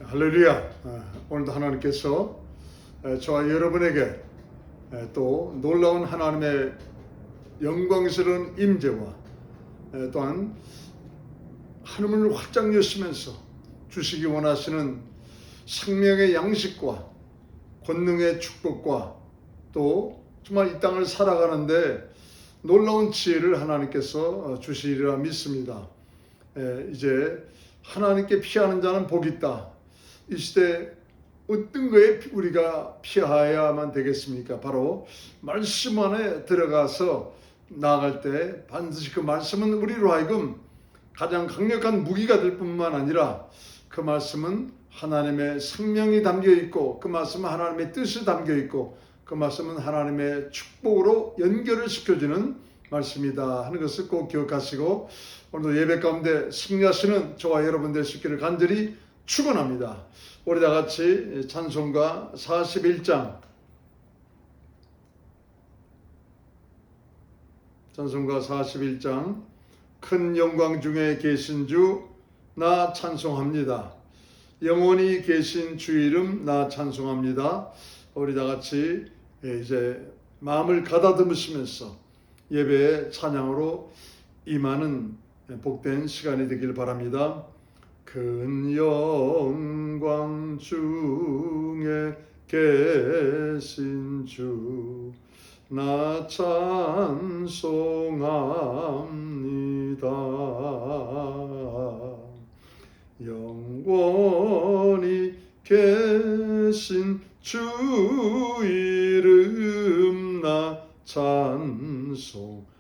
할렐루야. 오늘도 하나님께서 저와 여러분에게 또 놀라운 하나님의 영광스러운 임재와 또한 하늘문을 활짝 여시면서 주시기 원하시는 생명의 양식과 권능의 축복과 또 정말 이 땅을 살아가는데 놀라운 지혜를 하나님께서 주시리라 믿습니다. 이제 하나님께 피하는 자는 복이 있다. 이 시대 어떤 거에 우리가 피하여야만 되겠습니까? 바로 말씀 안에 들어가서 나아갈 때 반드시 그 말씀은 우리로 하여금 가장 강력한 무기가 될 뿐만 아니라 그 말씀은 하나님의 생명이 담겨 있고 그 말씀은 하나님의 뜻이 담겨 있고 그 말씀은 하나님의 축복으로 연결을 시켜주는 말씀이다 하는 것을 꼭 기억하시고 오늘도 예배 가운데 승리하시는 저와 여러분 될 수 있기를 간절히 축원합니다. 우리 다 같이 찬송가 41장 큰 영광 중에 계신 주 나 찬송합니다. 영원히 계신 주 이름 나 찬송합니다. 우리 다 같이 이제 마음을 가다듬으시면서 예배의 찬양으로 임하는 복된 시간이 되길 바랍니다. 큰 영광 중에 계신 주 나 찬송합니다. 영원히 계신 주 이름 나 찬송합니다.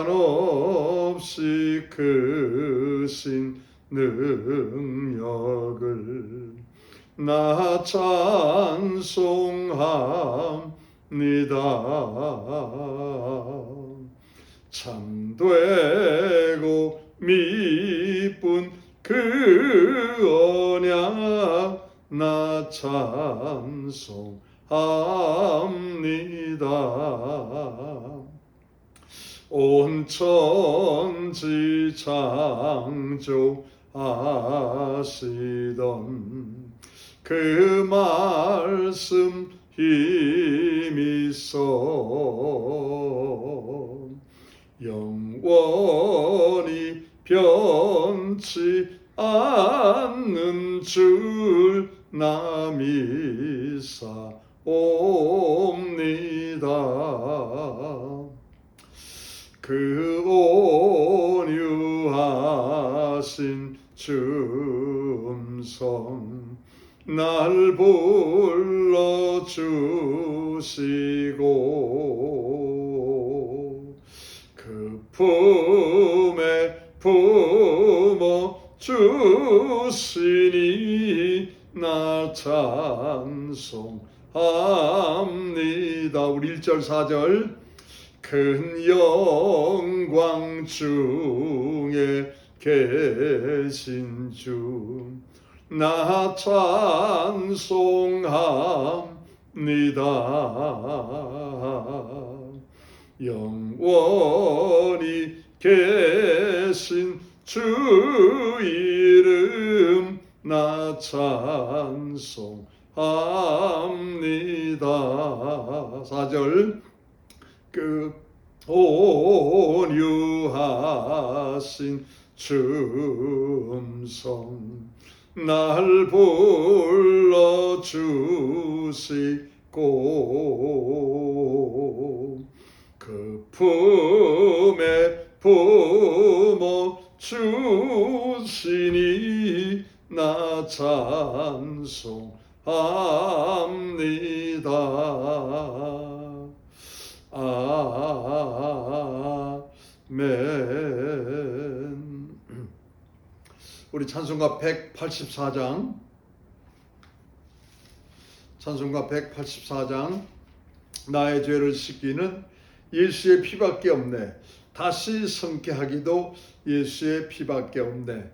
한없이 크신 능력을 나 찬송합니다. 참되고 미쁜 그 언약 나 찬송합니다. 온 천지 창조하시던 그 말씀 힘있어 영원히 변치 않는 줄 나 믿사옵니다. 그 온유하신 음성 날 불러주시고 그 품에 품어 주시니 나 찬송합니다. 우리 1절 4절 큰 영광 중에 계신 주 나 찬송합니다. 영원히 계신 주 이름 나 찬송합니다. 4절 그 온유하신 음성 날 불러주시고 그 품에 품어 주시니 나 찬송합니다. 아멘. 우리 찬송가 184장 나의 죄를 씻기는 예수의 피밖에 없네. 다시 성케 하기도 예수의 피밖에 없네.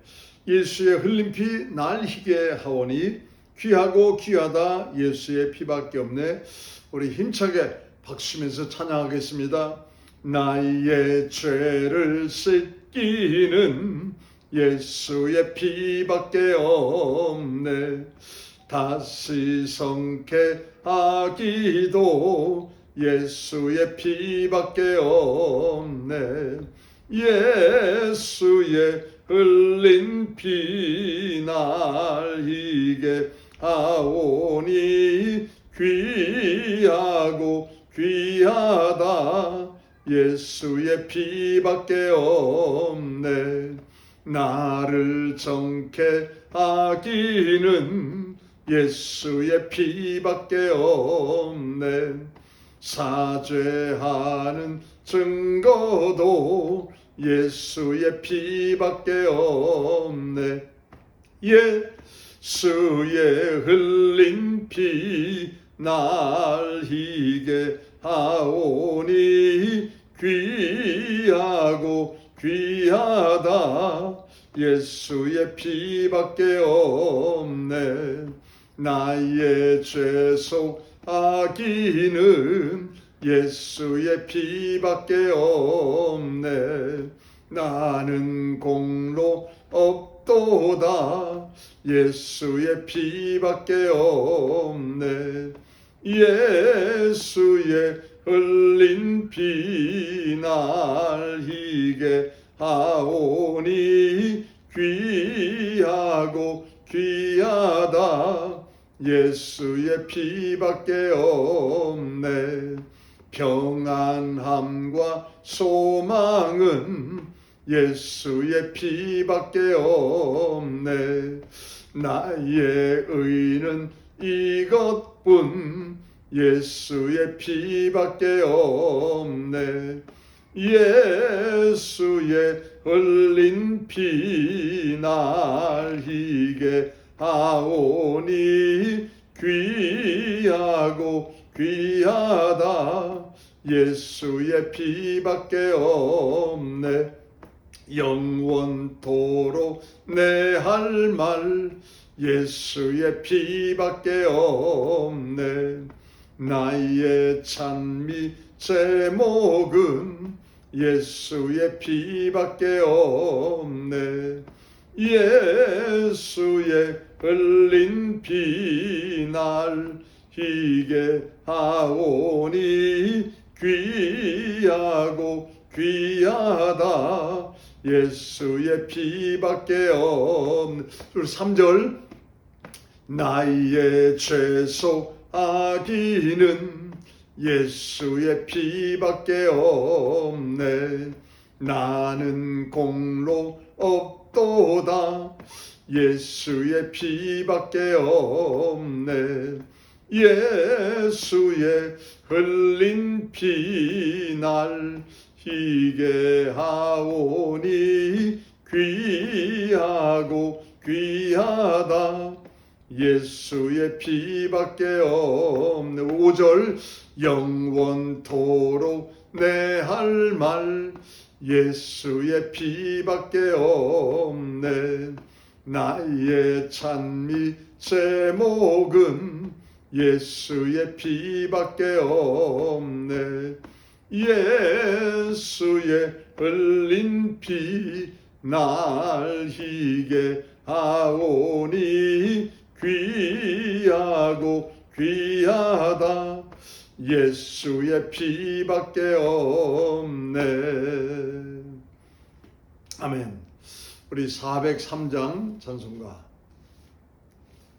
예수의 흘린 피 날 희게 하오니 귀하고 귀하다 예수의 피밖에 없네. 우리 힘차게 박수면서 찬양하겠습니다. 나의 죄를 씻기는 예수의 피밖에 없네. 다시 성케하기도 예수의 피밖에 없네. 예수의 흘린 피 날 희게 하오니 귀하고 귀하다. 예수의 피밖에 없네. 나를 정케 하기는 예수의 피밖에 없네. 사죄하는 증거도 예수의 피밖에 없네. 예수의 흘린 피 날 희게 하오니 귀하고 귀하다. 예수의 피밖에 없네. 나의 죄 속하기는 예수의 피밖에 없네. 나는 공로 없도다. 예수의 피밖에 없네. 예수의 흘린 피 날 희게 하오니 귀하고 귀하다. 예수의 피밖에 없네. 평안함과 소망은 예수의 피밖에 없네. 나의 의는 이것뿐 예수의 피밖에 없네. 예수의 흘린 피 날 희게 하오니 귀하고 귀하다. 예수의 피밖에 없네. 영원토록 내 할 말 예수의 피밖에 없네. 나의 찬미 제목은 예수의 피밖에 없네. 예수의 흘린 피 날 희게 하오니 귀하고 귀하다. 예수의 피밖에 없네. 3절 나의 죄 속하기는 예수의 피밖에 없네. 나는 공로 없도다. 예수의 피밖에 없네. 예수의 흘린 피 날 희게 하오니 귀하고 귀하다. 예수의 피밖에 없네. 5절 영원토록 내 할 말 예수의 피밖에 없네. 나의 찬미 제목은 예수의 피밖에 없네. 예수의 흘린 피 날 희게 하오니 귀하고 귀하다. 예수의 피밖에 없네. 아멘. 우리 403장 찬송가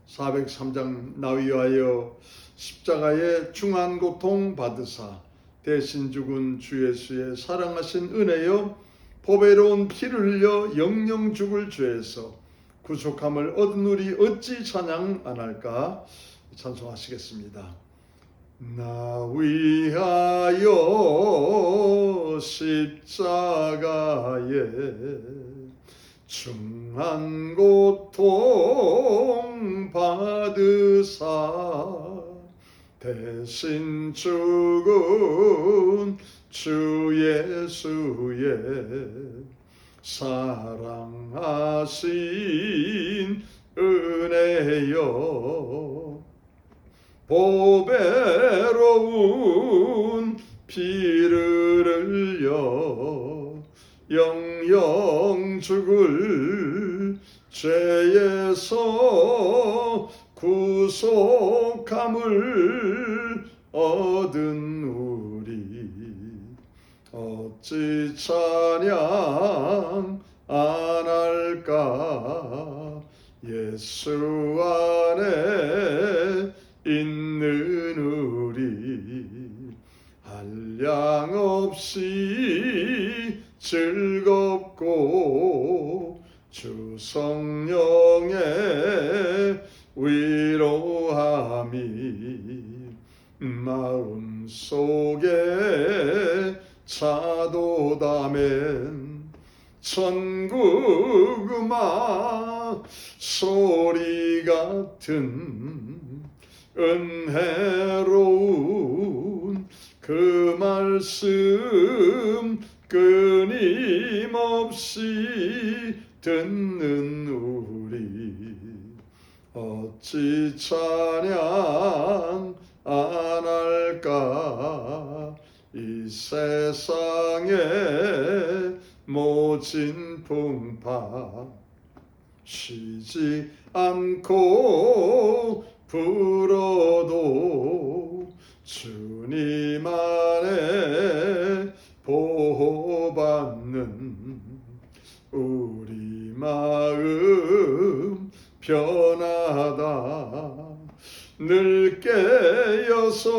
403장 나 위하여 십자가의 중한 고통 받으사 대신 죽은 주 예수의 사랑하신 은혜여 보배로운 피를 흘려 영영 죽을 죄에서 구속함을 얻은 우리 어찌 찬양 안 할까? 찬송하시겠습니다. 나 위하여 십자가에 중한 고통 받으사 대신 죽은 주 예수의 사랑하신 은혜여 보배로운 피를 흘려 영영 죽을 죄에서 구속함을 얻은 우리 어찌 찬양 안 할까. 예수 안에 있는 우리 한량없이 즐겁고 주 성령의 위로함이 마음속에 차도다면 천국 음악 소리 같은 은혜로운 그 말씀 끊임없이 듣는 우리 어찌 찬양 안 할까. 이 세상에 모진 풍파 쉬지 않고 불어도 주님 안에 보호받는 우리 마음 편하다. 늘 깨어서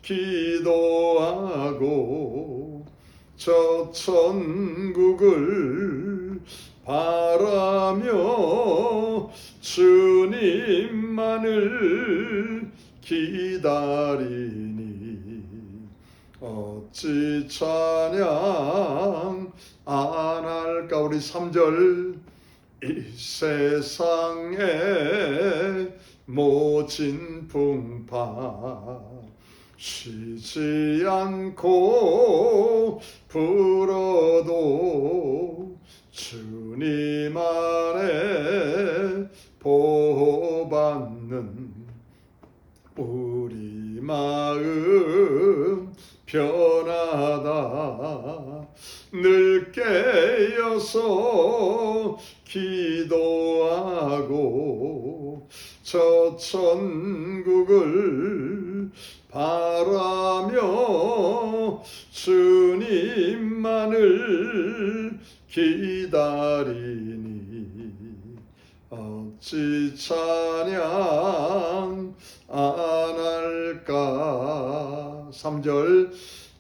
기도하고 저 천국을 바라며 주님만을 기다리니 어찌 찬양 안 할까. 우리 3절 이 세상에 모진 풍파 쉬지 않고 불어도 주님 안에 보호받는 우리 마음 편하다. 늘 깨어서 기도하고 저 천국을 바라며 주님만을 기다리니 어찌 찬양 안 할까. 3절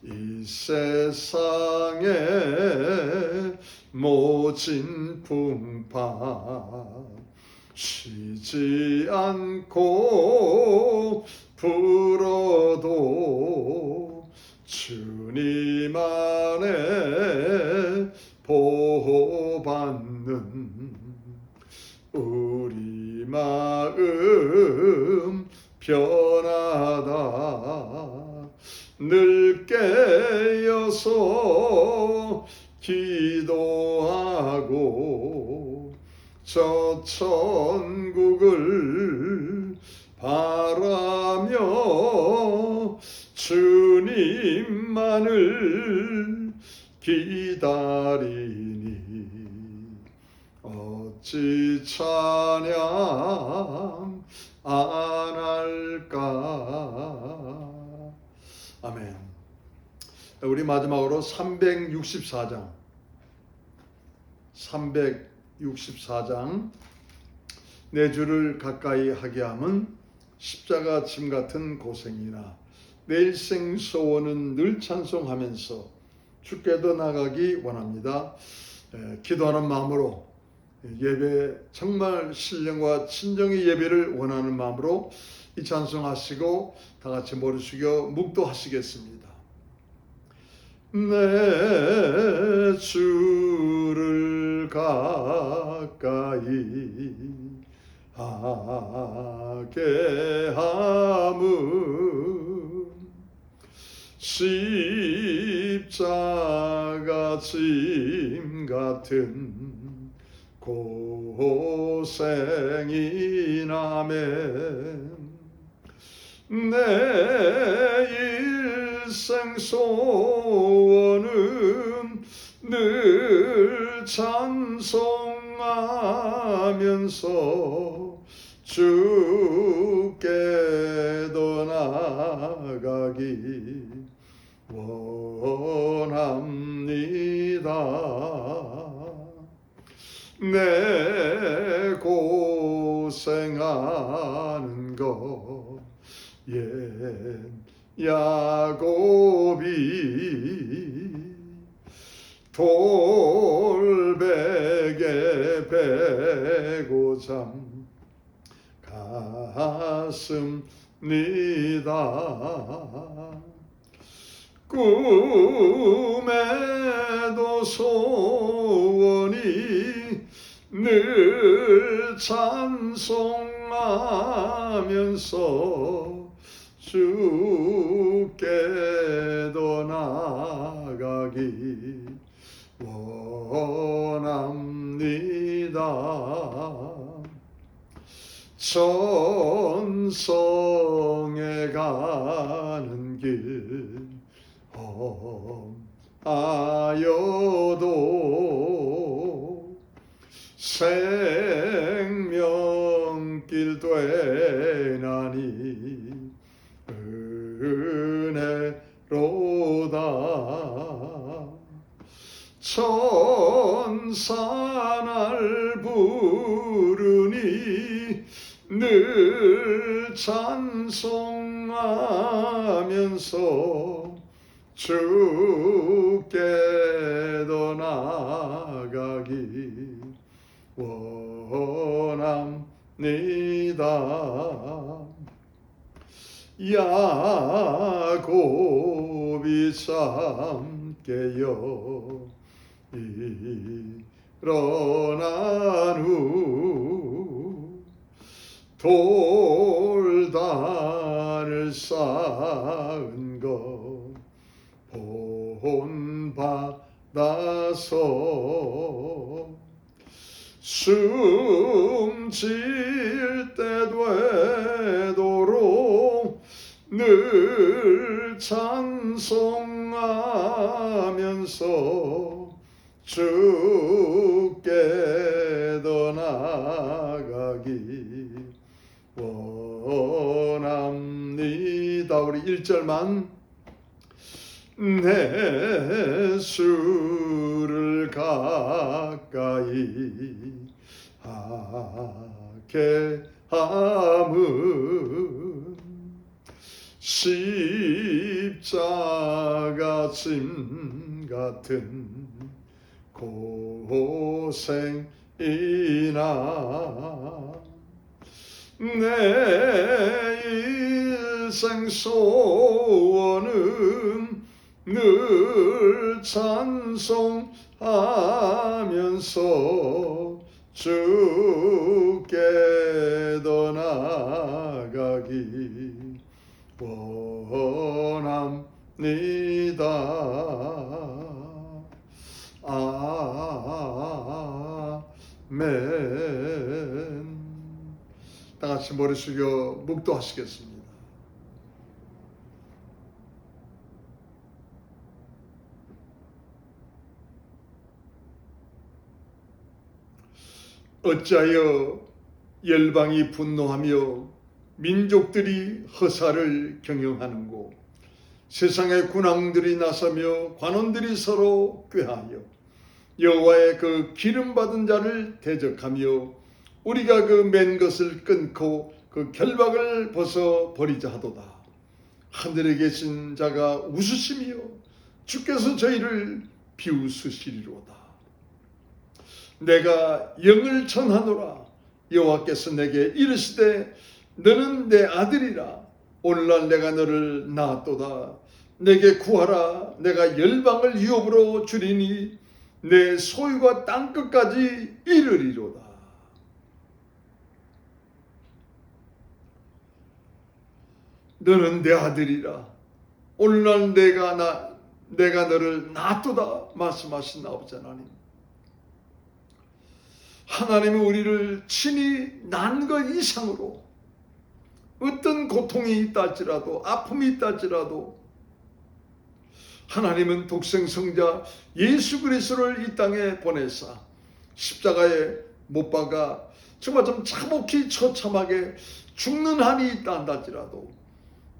이 세상에 모진 풍파 쉬지 않고 불어도 주님 안에 보호받는 우리 마음 편하다. 늘 깨어서 기도하고 저 천국을 바라며 주님만을 기다리니 어찌 찬양 안 할까. 아멘. 우리 마지막으로 364장 내 주를 가까이 하게 함은 십자가 짐 같은 고생이나 내 일생 소원은 늘 찬송하면서 주께도 나가기 원합니다. 기도하는 마음으로 예배 정말 신령과 친정의 예배를 원하는 마음으로 이 찬송하시고 다 같이 머리 숙여 묵도하시겠습니다. 내 주를 가까이 하게 함은 십자가 짐 같은 고생이라면 내 일생 소원은 늘 찬송하면서 주께도 나가기 원합니다. 내 고생하는 것 옛 야곱이 돌베개 베고잠 갔습니다. 꿈에도 소원이 늘 찬송하면서 주께도 나가기 원합니다. 천성에 가는 길 험하여도 생명길 되나니 은혜로다. 천사 날 부르니 늘 찬송하면서 주께도 나가기 원합니다. 야곱이 참깨여 일어난 후 돌단을 쌓은 것 본받아서 숨질 때 되도록 늘 찬송하면서 주께도 나가기 원합니다. 우리 1절만 내 수를 가까이 하게 함은 십자가 짐 같은 고생이나 내 일생 소원은 늘 찬송하면서 주께도 나가기 원합니다. 아멘. 다 같이 머리 숙여 묵도하시겠습니다. 어찌하여 열방이 분노하며 민족들이 허사를 경영하는고 세상의 군왕들이 나서며 관원들이 서로 꾀하여 여호와의 그 기름받은 자를 대적하며 우리가 그 맨 것을 끊고 그 결박을 벗어 버리자 하도다. 하늘에 계신 자가 웃으시며 주께서 저희를 비웃으시리로다. 내가 영을 전하노라. 여호와께서 내게 이르시되 너는 내 아들이라. 오늘날 내가 너를 낳았도다. 내게 구하라. 내가 열방을 유업으로 주리니 내 소유가 땅끝까지 이르리로다. 너는 내 아들이라. 오늘날 내가 너를 낳았도다 말씀하신 아버지 하나님. 하나님은 우리를 친히 난 것 이상으로 어떤 고통이 있다 할지라도 아픔이 있다 할지라도 하나님은 독생 성자 예수 그리스도를 이 땅에 보내사 십자가에 못 박아 정말 좀 참혹히 처참하게 죽는 한이 있다 한다지라도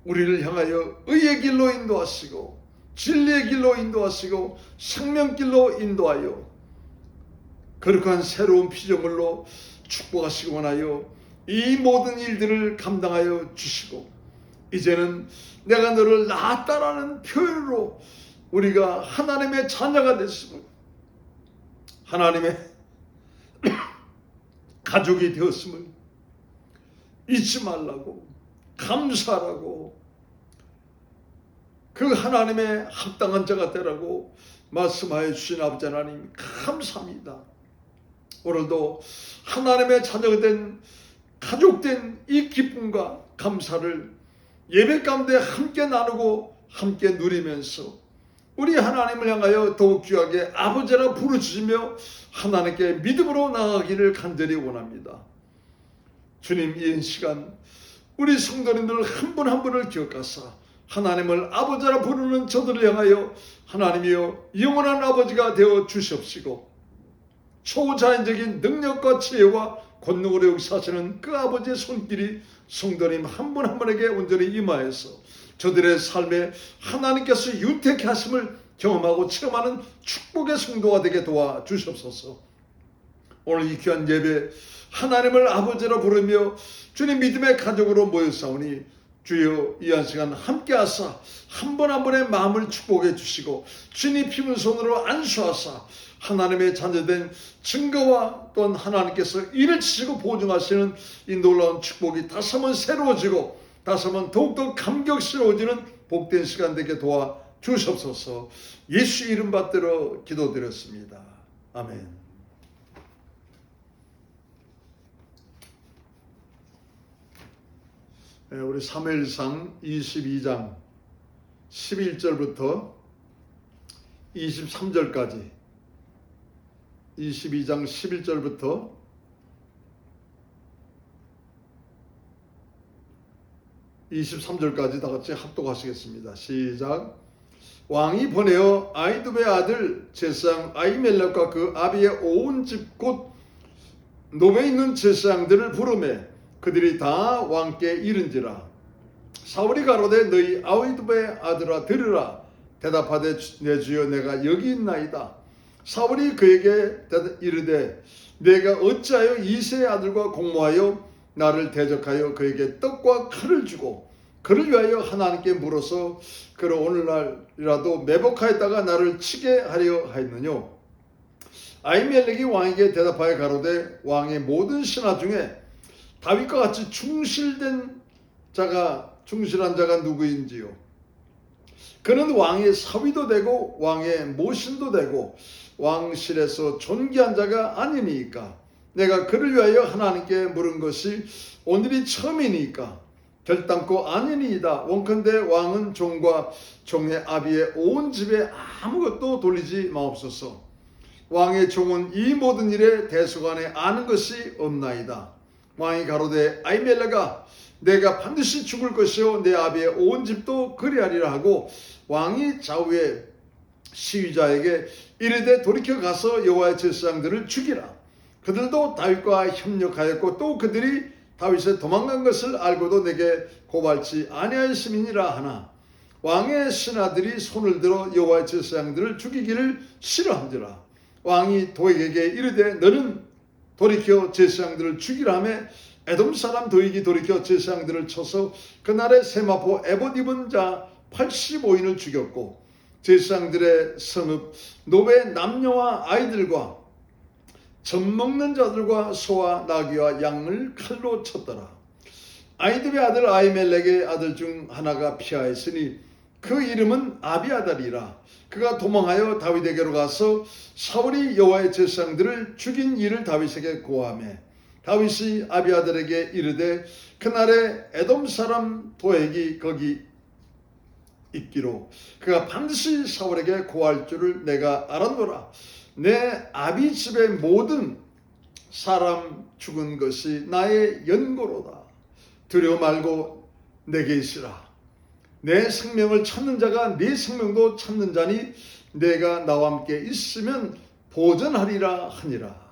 우리를 향하여 의의 길로 인도하시고 진리의 길로 인도하시고 생명길로 인도하여 거룩한 새로운 피조물로 축복하시고 원하여 이 모든 일들을 감당하여 주시고 이제는 내가 너를 낳았다라는 표현으로 우리가 하나님의 자녀가 됐음을 하나님의 가족이 되었음을 잊지 말라고 감사하라고 그 하나님의 합당한 자가 되라고 말씀하여 주신 아버지 하나님 감사합니다. 오늘도 하나님의 자녀가 된 가족된 이 기쁨과 감사를 예배 가운데 함께 나누고 함께 누리면서 우리 하나님을 향하여 더욱 귀하게 아버지라 부르짖으며 하나님께 믿음으로 나아가기를 간절히 원합니다. 주님, 이 시간 우리 성도님들 한 분 한 분을 기억하사 하나님을 아버지라 부르는 저들을 향하여 하나님이여 영원한 아버지가 되어 주시옵시고 초자연적인 능력과 지혜와 권능으로 역사하시는 그 아버지의 손길이 성도님 한 분 한 분에게 온전히 임하여서 저들의 삶에 하나님께서 윤택케 하심을 경험하고 체험하는 축복의 성도가 되게 도와주시옵소서. 오늘 이 귀한 예배 하나님을 아버지라 부르며 주님 믿음의 가족으로 모였사오니 주여 이 한 시간 함께 하사 한 분 한 분의 마음을 축복해 주시고 주님 피문 손으로 안수하사 하나님의 자녀된 증거와 또한 하나님께서 이를 치시고 보증하시는 이 놀라운 축복이 다시 한번 새로워지고 다시 한번 더욱더 감격스러워지는 복된 시간 되게 도와주시옵소서. 예수 이름 받들어 기도드렸습니다. 아멘. 우리 사무엘상 22장 11절부터 23절까지 22장 11절부터 23절까지 다 같이 합독하시겠습니다. 시작. 왕이 보내어 아히두베의 아들 제사장 아히멜렉과 그 아비의 온 집 곧 노베에 있는 제사장들을 부르매 그들이 다 왕께 이른지라. 사울이 가로되 너희 아히두베의 아들아 들으라. 대답하되 내 주여 내가 여기 있나이다. 사울이 그에게 이르되 내가 어찌하여 이새의 아들과 공모하여 나를 대적하여 그에게 떡과 칼을 주고 그를 위하여 하나님께 물어서 그를 오늘날이라도 매복하였다가 나를 치게 하려 하였느냐. 아히멜렉이 왕에게 대답하여 가로되 왕의 모든 신하 중에 다윗과 같이 충실한 자가 누구인지요. 그는 왕의 사위도 되고 왕의 모신도 되고 왕실에서 존귀한 자가 아니니까 내가 그를 위하여 하나님께 물은 것이 오늘이 처음이니까 결단코 아니니이다. 원컨대 왕은 종과 종의 아비의 온 집에 아무것도 돌리지 마옵소서. 왕의 종은 이 모든 일에 대수간에 아는 것이 없나이다. 왕이 가로되 아히멜렉아 내가 반드시 죽을 것이요 내 아비의 온 집도 그리하리라 하고 왕이 좌우의 시위자에게 이르되 돌이켜 가서 여호와의 제사장들을 죽이라. 그들도 다윗과 협력하였고 또 그들이 다윗에 도망간 것을 알고도 내게 고발치 아니하였음이니라 하나 왕의 신하들이 손을 들어 여호와의 제사장들을 죽이기를 싫어한지라. 왕이 도액에게 이르되 너는 돌이켜 제사장들을 죽이라 하며 에돔 사람 도액이 돌이켜 제사장들을 쳐서 그날에 세마포 에봇 입은 자 85인을 죽였고 제사장들의 성읍 노베 남녀와 아이들과 젖 먹는 자들과 소와 나귀와 양을 칼로 쳤더라. 아히두베의 아들 아히멜렉의 아들 중 하나가 피하였으니 그 이름은 아비아달이라. 그가 도망하여 다윗에게로 가서 사울이 여호와의 제사장들을 죽인 일을 다윗에게 고하매 다윗이 아비아달에게 이르되 그날에 에돔 사람 도액이 거기 있기로 그가 반드시 사울에게 고할 줄을 내가 알았노라. 내 아비 집의 모든 사람 죽은 것이 나의 연고로다. 두려워 말고 내게 있으라. 내 생명을 찾는 자가 네 생명도 찾는 자니 내가 나와 함께 있으면 보전하리라 하니라.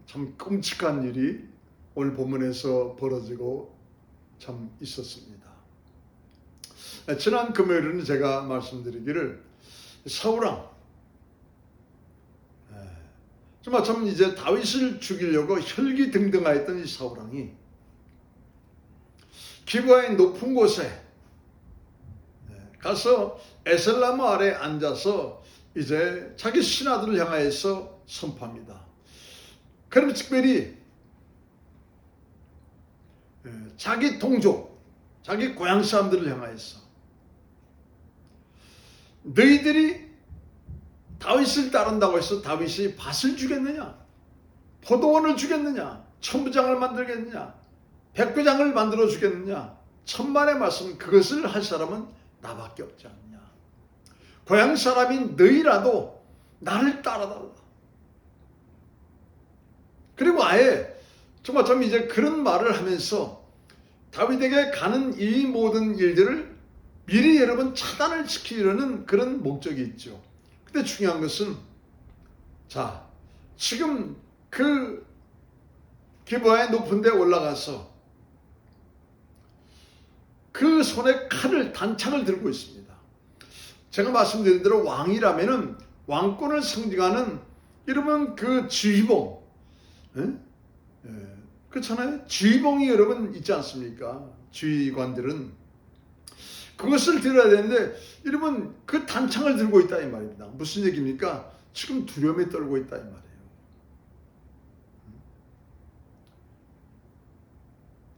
참 끔찍한 일이 오늘 본문에서 벌어지고 참 있었습니다. 지난 금요일에는 제가 말씀드리기를 사울왕, 정말 참 이제 다윗을 죽이려고 혈기등등하였던 이 사울왕이 기브아의 높은 곳에 가서 에셀나무 아래 앉아서 이제 자기 신하들을 향하여서 선포합니다. 그럼 특별히 자기 동족, 자기 고향 사람들을 향하여서 너희들이 다윗을 따른다고 해서 다윗이 밭을 주겠느냐, 포도원을 주겠느냐, 천부장을 만들겠느냐, 백부장을 만들어 주겠느냐, 천만의 말씀, 그것을 할 사람은 나밖에 없지 않느냐. 고향 사람인 너희라도 나를 따라달라. 그리고 아예 정말 좀 이제 그런 말을 하면서 다윗에게 가는 이 모든 일들을 미리 여러분 차단을 시키려는 그런 목적이 있죠. 근데 중요한 것은, 자, 지금 그 기브아의 높은 데 올라가서 그 손에 칼을, 단창을 들고 있습니다. 제가 말씀드린 대로 왕이라면은 왕권을 상징하는 여러분 그 지휘봉, 그렇잖아요. 지휘봉이 여러분 있지 않습니까? 지휘관들은 그것을 들어야 되는데 여러분 그 단창을 들고 있다 이 말입니다. 무슨 얘기입니까? 지금 두려움에 떨고 있다 이 말이에요.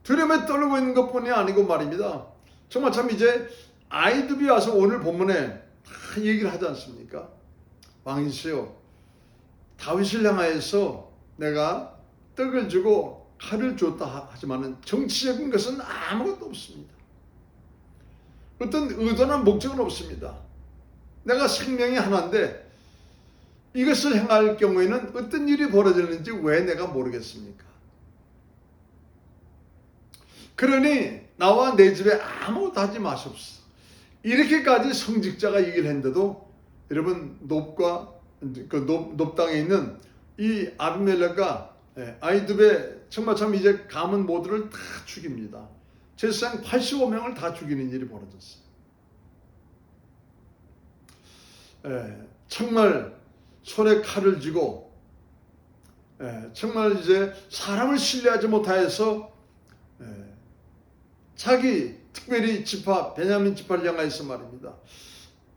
두려움에 떨고 있는 것뿐이 아니고 말입니다. 정말 참 이제 아이두비 와서 오늘 본문에 다 얘기를 하지 않습니까? 왕이시여, 다윗을 향하여서 내가 떡을 주고 칼을 줬다 하지만은 정치적인 것은 아무것도 없습니다. 어떤 의도나 목적은 없습니다. 내가 생명이 하나인데 이것을 행할 경우에는 어떤 일이 벌어지는지 왜 내가 모르겠습니까? 그러니 나와 내 집에 아무것도 하지 마시옵소서. 이렇게까지 성직자가 얘기를 했는데도 여러분 놉 땅에 있는 이 아비멜렉과 아이두베 정말 참 이제 가문 모두를 다 죽입니다. 제사장 85명을 다 죽이는 일이 벌어졌어요. 정말 손에 칼을 쥐고 정말 이제 사람을 신뢰하지 못하여서 자기 특별히 지파 베냐민 지파를 향하여서 말입니다.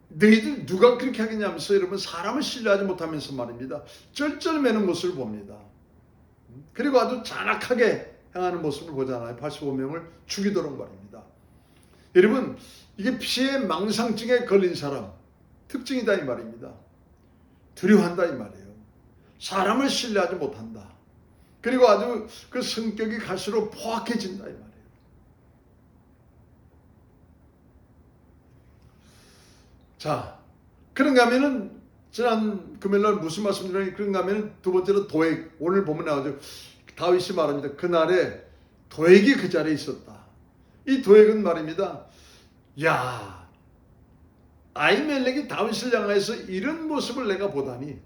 너희들 누가 그렇게 하겠냐면서 여러분 사람을 신뢰하지 못하면서 말입니다. 쩔쩔매는 모습을 봅니다. 그리고 아주 잔악하게 행하는 모습을 보잖아요. 85명을 죽이도록 말입니다. 여러분 이게 피해 망상증에 걸린 사람 특징이다 이 말입니다. 두려워한다 이 말이에요. 사람을 신뢰하지 못한다. 그리고 아주 그 성격이 갈수록 포악해진다 이 말이에요. 자, 그런가 하면은 지난 금요일날 무슨 말씀드렸는지 그런가 하면은 두 번째로 도액, 오늘 보면 나오죠. 다윗이 말합니다. 그날에 도액이 그 자리에 있었다. 이 도액은 말입니다. 야, 아히멜렉이 다윗을 향해서 이런 모습을 내가 보다니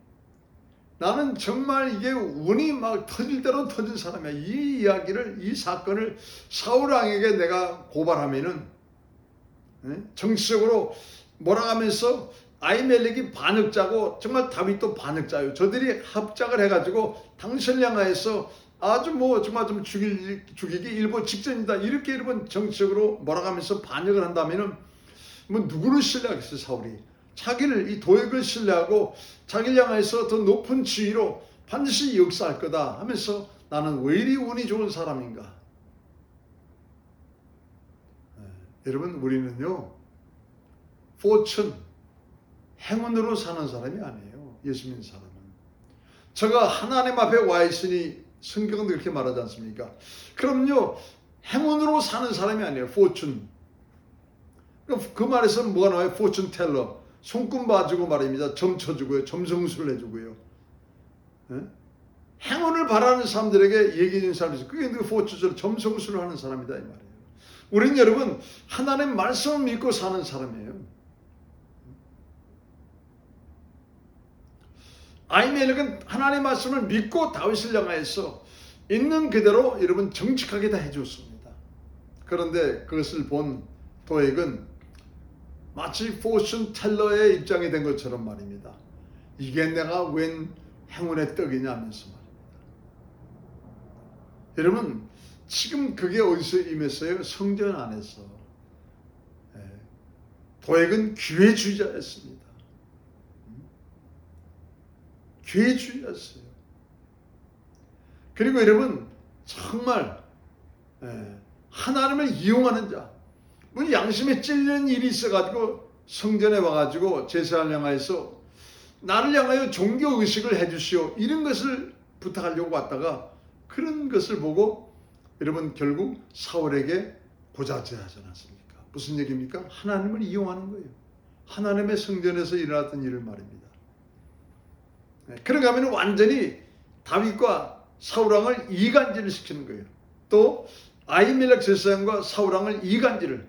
나는 정말 이게 운이 막 터질 대로 터진 사람이야. 이 이야기를, 이 사건을 사울 왕에게 내가 고발하면은 정치적으로 몰아가면서 아히멜렉이 반역자고 정말 다윗도 반역자예요. 저들이 합작을 해가지고 당신을 향하여서 아주 뭐 정말 좀 죽이기 일보 직전이다. 이렇게 여러분 정치적으로 몰아가면서 반역을 한다면은 뭐 누구를 신뢰하겠어요? 사울이 자기를 이 도액을 신뢰하고 자기를 향해서 더 높은 지위로 반드시 역사할 거다 하면서 나는 왜 이리 운이 좋은 사람인가? 여러분 우리는요 포춘 행운으로 사는 사람이 아니에요. 예수 믿는 사람은 제가 하나님 앞에 와 있으니 성경은 그렇게 말하지 않습니까? 그럼요 행운으로 사는 사람이 아니에요. 포춘 그 말에서는 뭐가 나와요? 포춘 텔러 손금 봐주고 말입니다. 점 쳐주고요. 점성술을 해주고요. 행운을 바라는 사람들에게 얘기해 준 사람이 있어요. 그게 포추절 점성술을 하는 사람이다 이 말이에요. 우리는 여러분 하나님의 말씀을 믿고 사는 사람이에요. 아히멜렉은 하나님의 말씀을 믿고 다윗을 향하여서 있는 그대로 여러분 정직하게 다 해줬습니다. 그런데 그것을 본 도액은 마치 포춘 텔러의 입장이 된 것처럼 말입니다. 이게 내가 웬 행운의 떡이냐 하면서 말입니다. 여러분 지금 그게 어디서 임했어요? 성전 안에서. 도액은 기회주의자였습니다. 기회주의였어요. 그리고 여러분 정말 하나님을 이용하는 자, 뭐 양심에 찔리는 일이 있어가지고 성전에 와가지고 제사를 향하여서 나를 향하여 종교의식을 해주시오 이런 것을 부탁하려고 왔다가 그런 것을 보고 여러분 결국 사울에게 고자질하지 않았습니까? 무슨 얘기입니까? 하나님을 이용하는 거예요. 하나님의 성전에서 일어났던 일을 말입니다. 그런가 하면 완전히 다윗과 사울왕을 이간질을 시키는 거예요. 또 아히멜렉 제사장과 사울왕을 이간질을.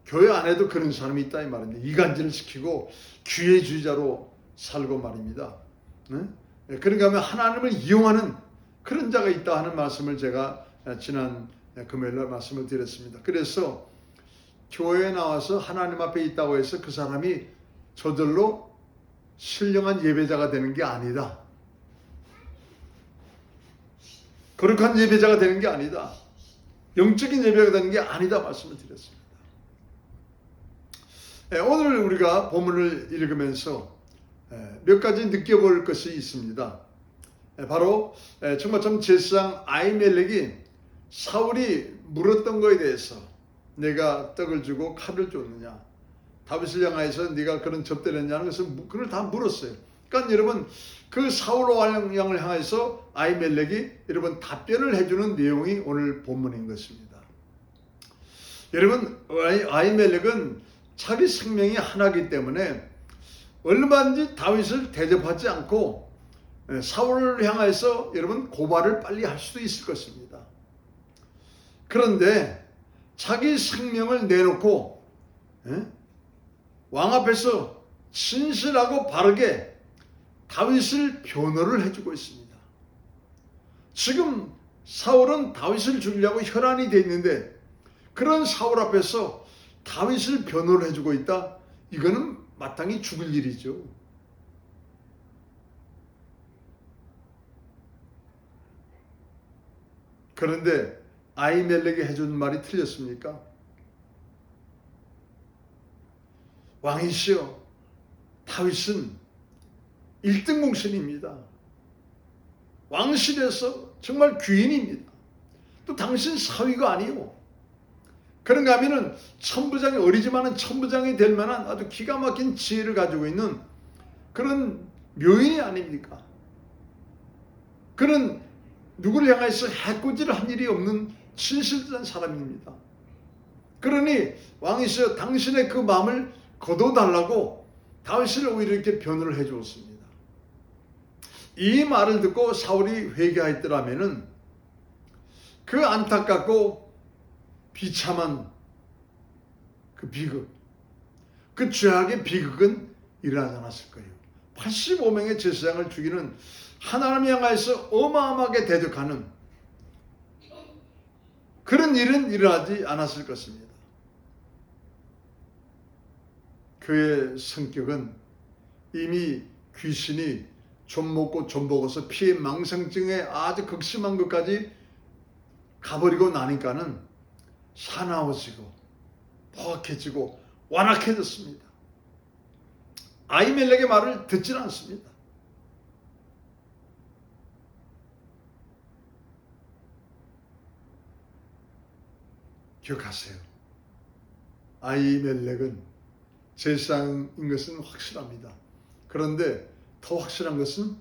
교회 안에도 그런 사람이 있다 이 말입니다. 이간질을 시키고 기회주의자로 살고 말입니다. 그런가 하면 하나님을 이용하는 그런 자가 있다 하는 말씀을 제가 지난 금요일날 말씀을 드렸습니다. 그래서 교회에 나와서 하나님 앞에 있다고 해서 그 사람이 저절로 신령한 예배자가 되는 게 아니다. 거룩한 예배자가 되는 게 아니다. 영적인 예배가 되는 게 아니다 말씀을 드렸습니다. 오늘 우리가 본문을 읽으면서 몇 가지 느껴볼 것이 있습니다. 바로 정말 참 제사장 아히멜렉이 사울이 물었던 것에 대해서 내가 떡을 주고 칼을 줬느냐, 다윗을 향하여서 네가 그런 접대를 했냐는 것을 그걸 다 물었어요. 그러니까 여러분 그 사울 왕을 향해서 아히멜렉이 여러분 답변을 해주는 내용이 오늘 본문인 것입니다. 여러분 아히멜렉은 자기 생명이 하나이기 때문에 얼마든지 다윗을 대접하지 않고 사울을 향해서 여러분 고발을 빨리 할 수도 있을 것입니다. 그런데 자기 생명을 내놓고 왕 앞에서 진실하고 바르게 다윗을 변호를 해주고 있습니다. 지금 사울은 다윗을 죽이려고 혈안이 되어 있는데 그런 사울 앞에서 다윗을 변호를 해주고 있다. 이거는 마땅히 죽을 일이죠. 그런데 아히멜렉이 해준 말이 틀렸습니까? 왕이시여, 다윗은 1등 공신입니다. 왕실에서 정말 귀인입니다. 또 당신 사위가 아니요. 그런가 하면은 천부장이 어리지만은 천부장이 될 만한 아주 기가 막힌 지혜를 가지고 있는 그런 묘인이 아닙니까? 그는 누구를 향해서 해코지를 한 일이 없는 진실된 사람입니다. 그러니 왕이시여 당신의 그 마음을 거둬달라고 다윗을 오히려 이렇게 변호를 해주었습니다. 이 말을 듣고 사울이 회개하였더라면은 그 안타깝고 비참한 그 비극, 그 죄악의 비극은 일어나지 않았을 거예요. 85명의 제사장을 죽이는 하나님 향해서 어마어마하게 대적하는 그런 일은 일어나지 않았을 것입니다. 그의 성격은 이미 귀신이 좀 먹고 좀 먹어서 피해 망상증에 아주 극심한 것까지 가버리고 나니까는 사나워지고 포악해지고 완악해졌습니다. 아히멜렉의 말을 듣질 않습니다. 기억하세요. 아히멜렉은 제사장인 것은 확실합니다. 그런데 더 확실한 것은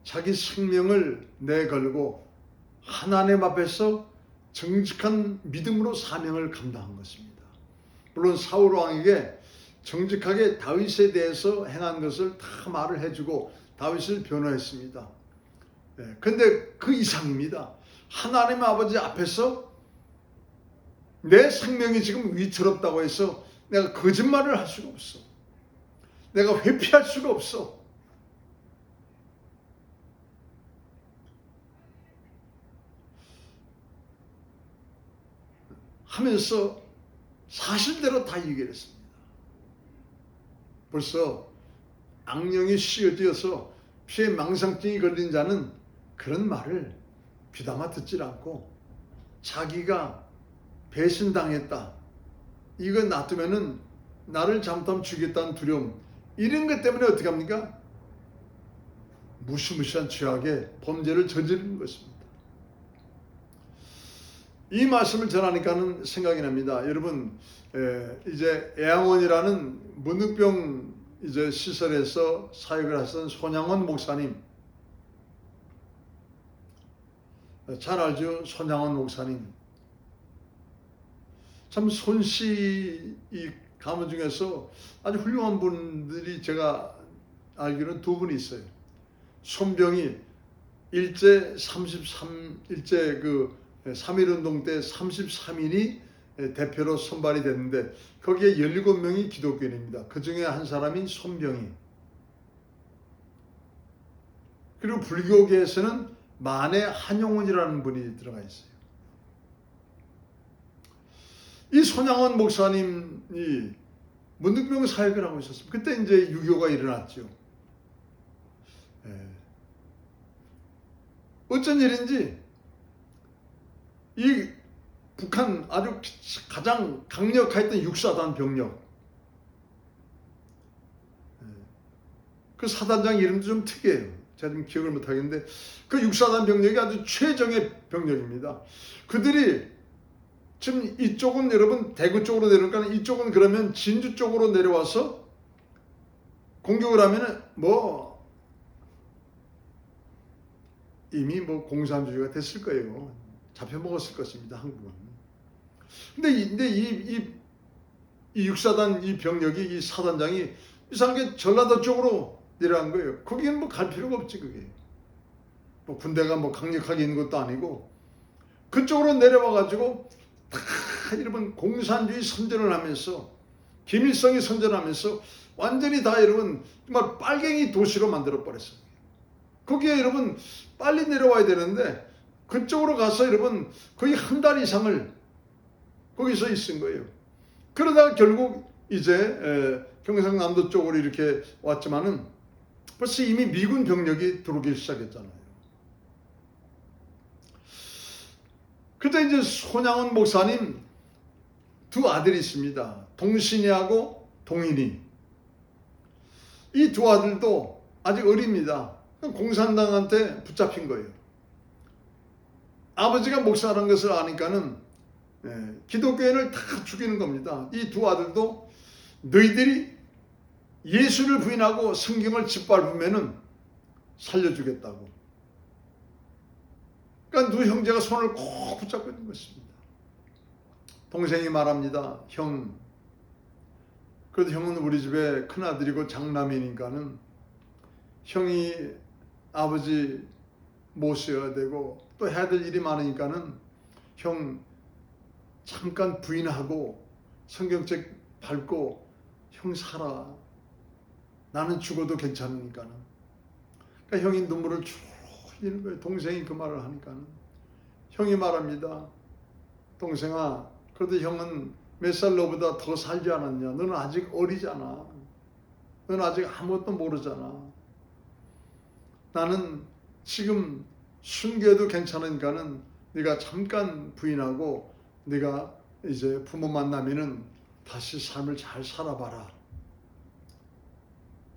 자기 생명을 내걸고 하나님 앞에서 정직한 믿음으로 사명을 감당한 것입니다. 물론 사울 왕에게 정직하게 다윗에 대해서 행한 것을 다 말을 해주고 다윗을 변호했습니다. 근데 그 이상입니다. 하나님 아버지 앞에서 내 생명이 지금 위태롭다고 해서 내가 거짓말을 할 수가 없어. 내가 회피할 수가 없어. 하면서 사실대로 다 얘기를 했습니다. 벌써 악령이 씌어지어서 피에 망상증이 걸린 자는 그런 말을 귀담아 듣질 않고 자기가 배신당했다, 이거 놔두면은 나를 잘못하면 죽겠다는 두려움, 이런 것 때문에 어떻게 합니까? 무시무시한 죄악의 범죄를 저지르는 것입니다. 이 말씀을 전하니까는 생각이 납니다. 여러분, 이제 애양원이라는 문득병 이제 시설에서 사역을 하시던 손양원 목사님, 잘 알죠? 손양원 목사님. 참 손씨 이 가문 중에서 아주 훌륭한 분들이 제가 알기로는 두 분이 있어요. 손병이 일제 3.1운동 때 33인이 대표로 선발이 됐는데 거기에 17명이 기독교인입니다. 그 중에 한 사람이 손병이. 그리고 불교계에서는 만해 한용운이라는 분이 들어가 있어요. 이 손양원 목사님이 문득병 사역을 하고 있었습니다. 그때 이제 유교가 일어났죠. 어쩐 일인지 이 북한 아주 가장 강력했던 육사단 병력, 그 사단장 이름도 좀 특이해요. 제가 좀 기억을 못하겠는데 그 육사단 병력이 아주 최정예 병력입니다. 그들이 지금 이쪽은 여러분 대구 쪽으로 내려오니까 이쪽은 그러면 진주 쪽으로 내려와서 공격을 하면은 이미 공산주의가 됐을 거예요. 잡혀먹었을 것입니다. 한국은. 근데 이 육사단 이 병력이, 이 사단장이 이상하게 전라도 쪽으로 내려간 거예요. 거기는 갈 필요가 없지. 그게 군대가 강력하게 있는 것도 아니고 그쪽으로 내려와가지고 다 여러분 공산주의 선전을 하면서, 김일성이 선전하면서 완전히 다 여러분 정말 빨갱이 도시로 만들어 버렸어요. 거기에 여러분 빨리 내려와야 되는데 그쪽으로 가서 여러분 거의 한 달 이상을 거기서 있은 거예요. 그러다가 결국 이제 경상남도 쪽으로 이렇게 왔지만은 벌써 이미 미군 병력이 들어오기 시작했잖아요. 그때 이제 손양원 목사님 두 아들이 있습니다. 동신이하고 동인이. 이 두 아들도 아직 어립니다. 공산당한테 붙잡힌 거예요. 아버지가 목사라는 것을 아니까는 기독교인을 다 죽이는 겁니다. 이 두 아들도 너희들이 예수를 부인하고 성경을 짓밟으면은 살려주겠다고. 그러니까 두 형제가 손을 꼭 붙잡고 있는 것입니다. 동생이 말합니다. 형, 그래도 형은 우리 집에 큰아들이고 장남이니까는 형이 아버지 모셔야 되고 또 해야 될 일이 많으니까는 형 잠깐 부인하고 성경책 밟고 형 살아. 나는 죽어도 괜찮으니까는. 그러니까 형이 눈물을 쭉 흘리는 거예요. 동생이 그 말을 하니까는. 형이 말합니다. 동생아, 그래도 형은 몇 살 너보다 더 살지 않았냐? 너는 아직 어리잖아. 너는 아직 아무것도 모르잖아. 나는 지금 순교해도 괜찮으니까는 네가 잠깐 부인하고 네가 이제 부모 만나면은 다시 삶을 잘 살아봐라.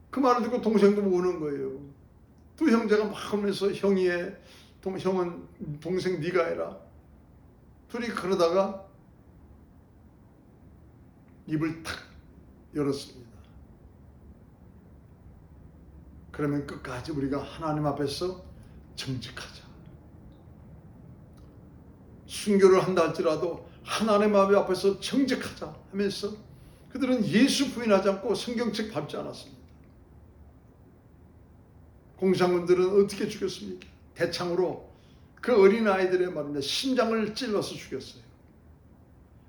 그 말을 듣고 동생도 우는 거예요. 두 형제가 막 하면서 형은 동생 네가 해라. 둘이 그러다가 입을 탁 열었습니다. 그러면 끝까지 우리가 하나님 앞에서 정직하자. 순교를 한다 할지라도 하나님 앞에서 정직하자 하면서 그들은 예수 부인하지 않고 성경책 밟지 않았습니다. 공산군들은 어떻게 죽였습니까? 대창으로 그 어린 아이들의 말입니다. 심장을 찔러서 죽였어요.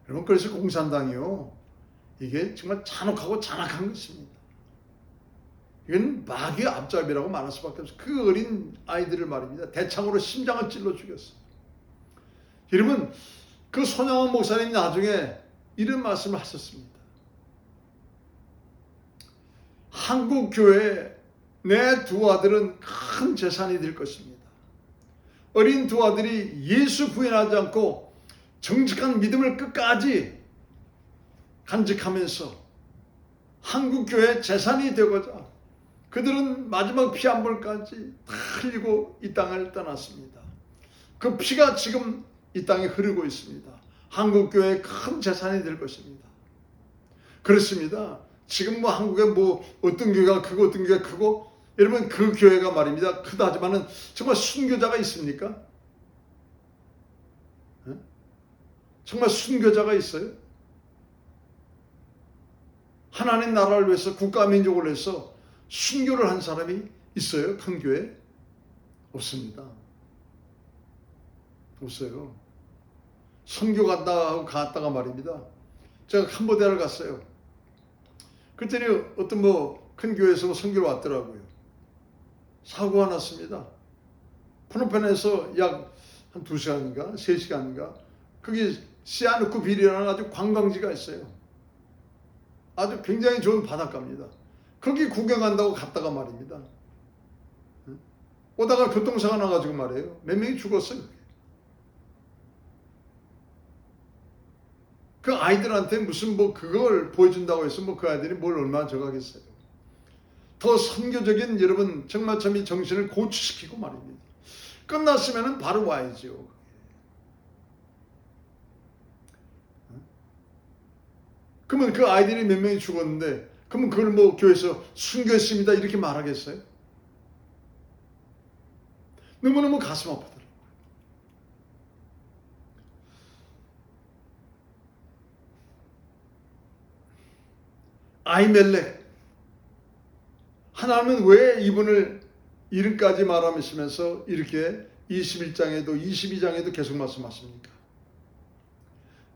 여러분, 그래서 공산당이요, 이게 정말 잔혹하고 잔악한 것입니다. 이건 마귀의 앞잡이라고 말할 수밖에 없어요. 그 어린 아이들을 말입니다. 대창으로 심장을 찔러 죽였어요. 여러분, 그 손양원 목사님이 나중에 이런 말씀을 하셨습니다. 한국 교회에 내 두 아들은 큰 재산이 될 것입니다. 어린 두 아들이 예수 부인하지 않고 정직한 믿음을 끝까지 간직하면서 한국 교회의 재산이 되고자 그들은 마지막 피 한 벌까지 다 흘리고 이 땅을 떠났습니다. 그 피가 지금 이 땅에 흐르고 있습니다. 한국 교회의 큰 재산이 될 것입니다. 그렇습니다. 지금 뭐 한국에 뭐 어떤 교회가 크고 어떤 교회가 크고, 여러분, 그 교회가 말입니다, 크다지만은 정말 순교자가 있습니까? 정말 순교자가 있어요? 하나님 나라를 위해서, 국가 민족을 위해서 순교를 한 사람이 있어요? 큰 교회? 없습니다. 없어요. 선교 간다 하고 갔다가 말입니다, 제가 캄보디아를 갔어요. 그랬더니 어떤 뭐 큰 교회에서 선교를 왔더라고요. 사고가 났습니다. 프놈펜에서 약 한 2시간인가 3시간인가 거기 시아누쿠 빌이라는 아주 관광지가 있어요. 아주 굉장히 좋은 바닷가입니다. 거기 구경한다고 갔다가 말입니다, 오다가 교통사가 나가지고 말이에요, 몇 명이 죽었어요. 그 아이들한테 무슨 뭐 그걸 보여준다고 해서 뭐 그 아이들이 뭘 얼마나 저가겠어요. 더 선교적인, 여러분, 정말 참 이 정신을 고취시키고 말입니다. 끝났으면 바로 와야죠. 그러면 그 아이들이 몇 명이 죽었는데, 그러면 그걸 뭐 교회에서 순교했습니다 이렇게 말하겠어요? 너무너무 가슴 아프더라고요. 아히멜렉, 하나님은 왜 이분을 이름까지 말하시면서 이렇게 21장에도 22장에도 계속 말씀하십니까?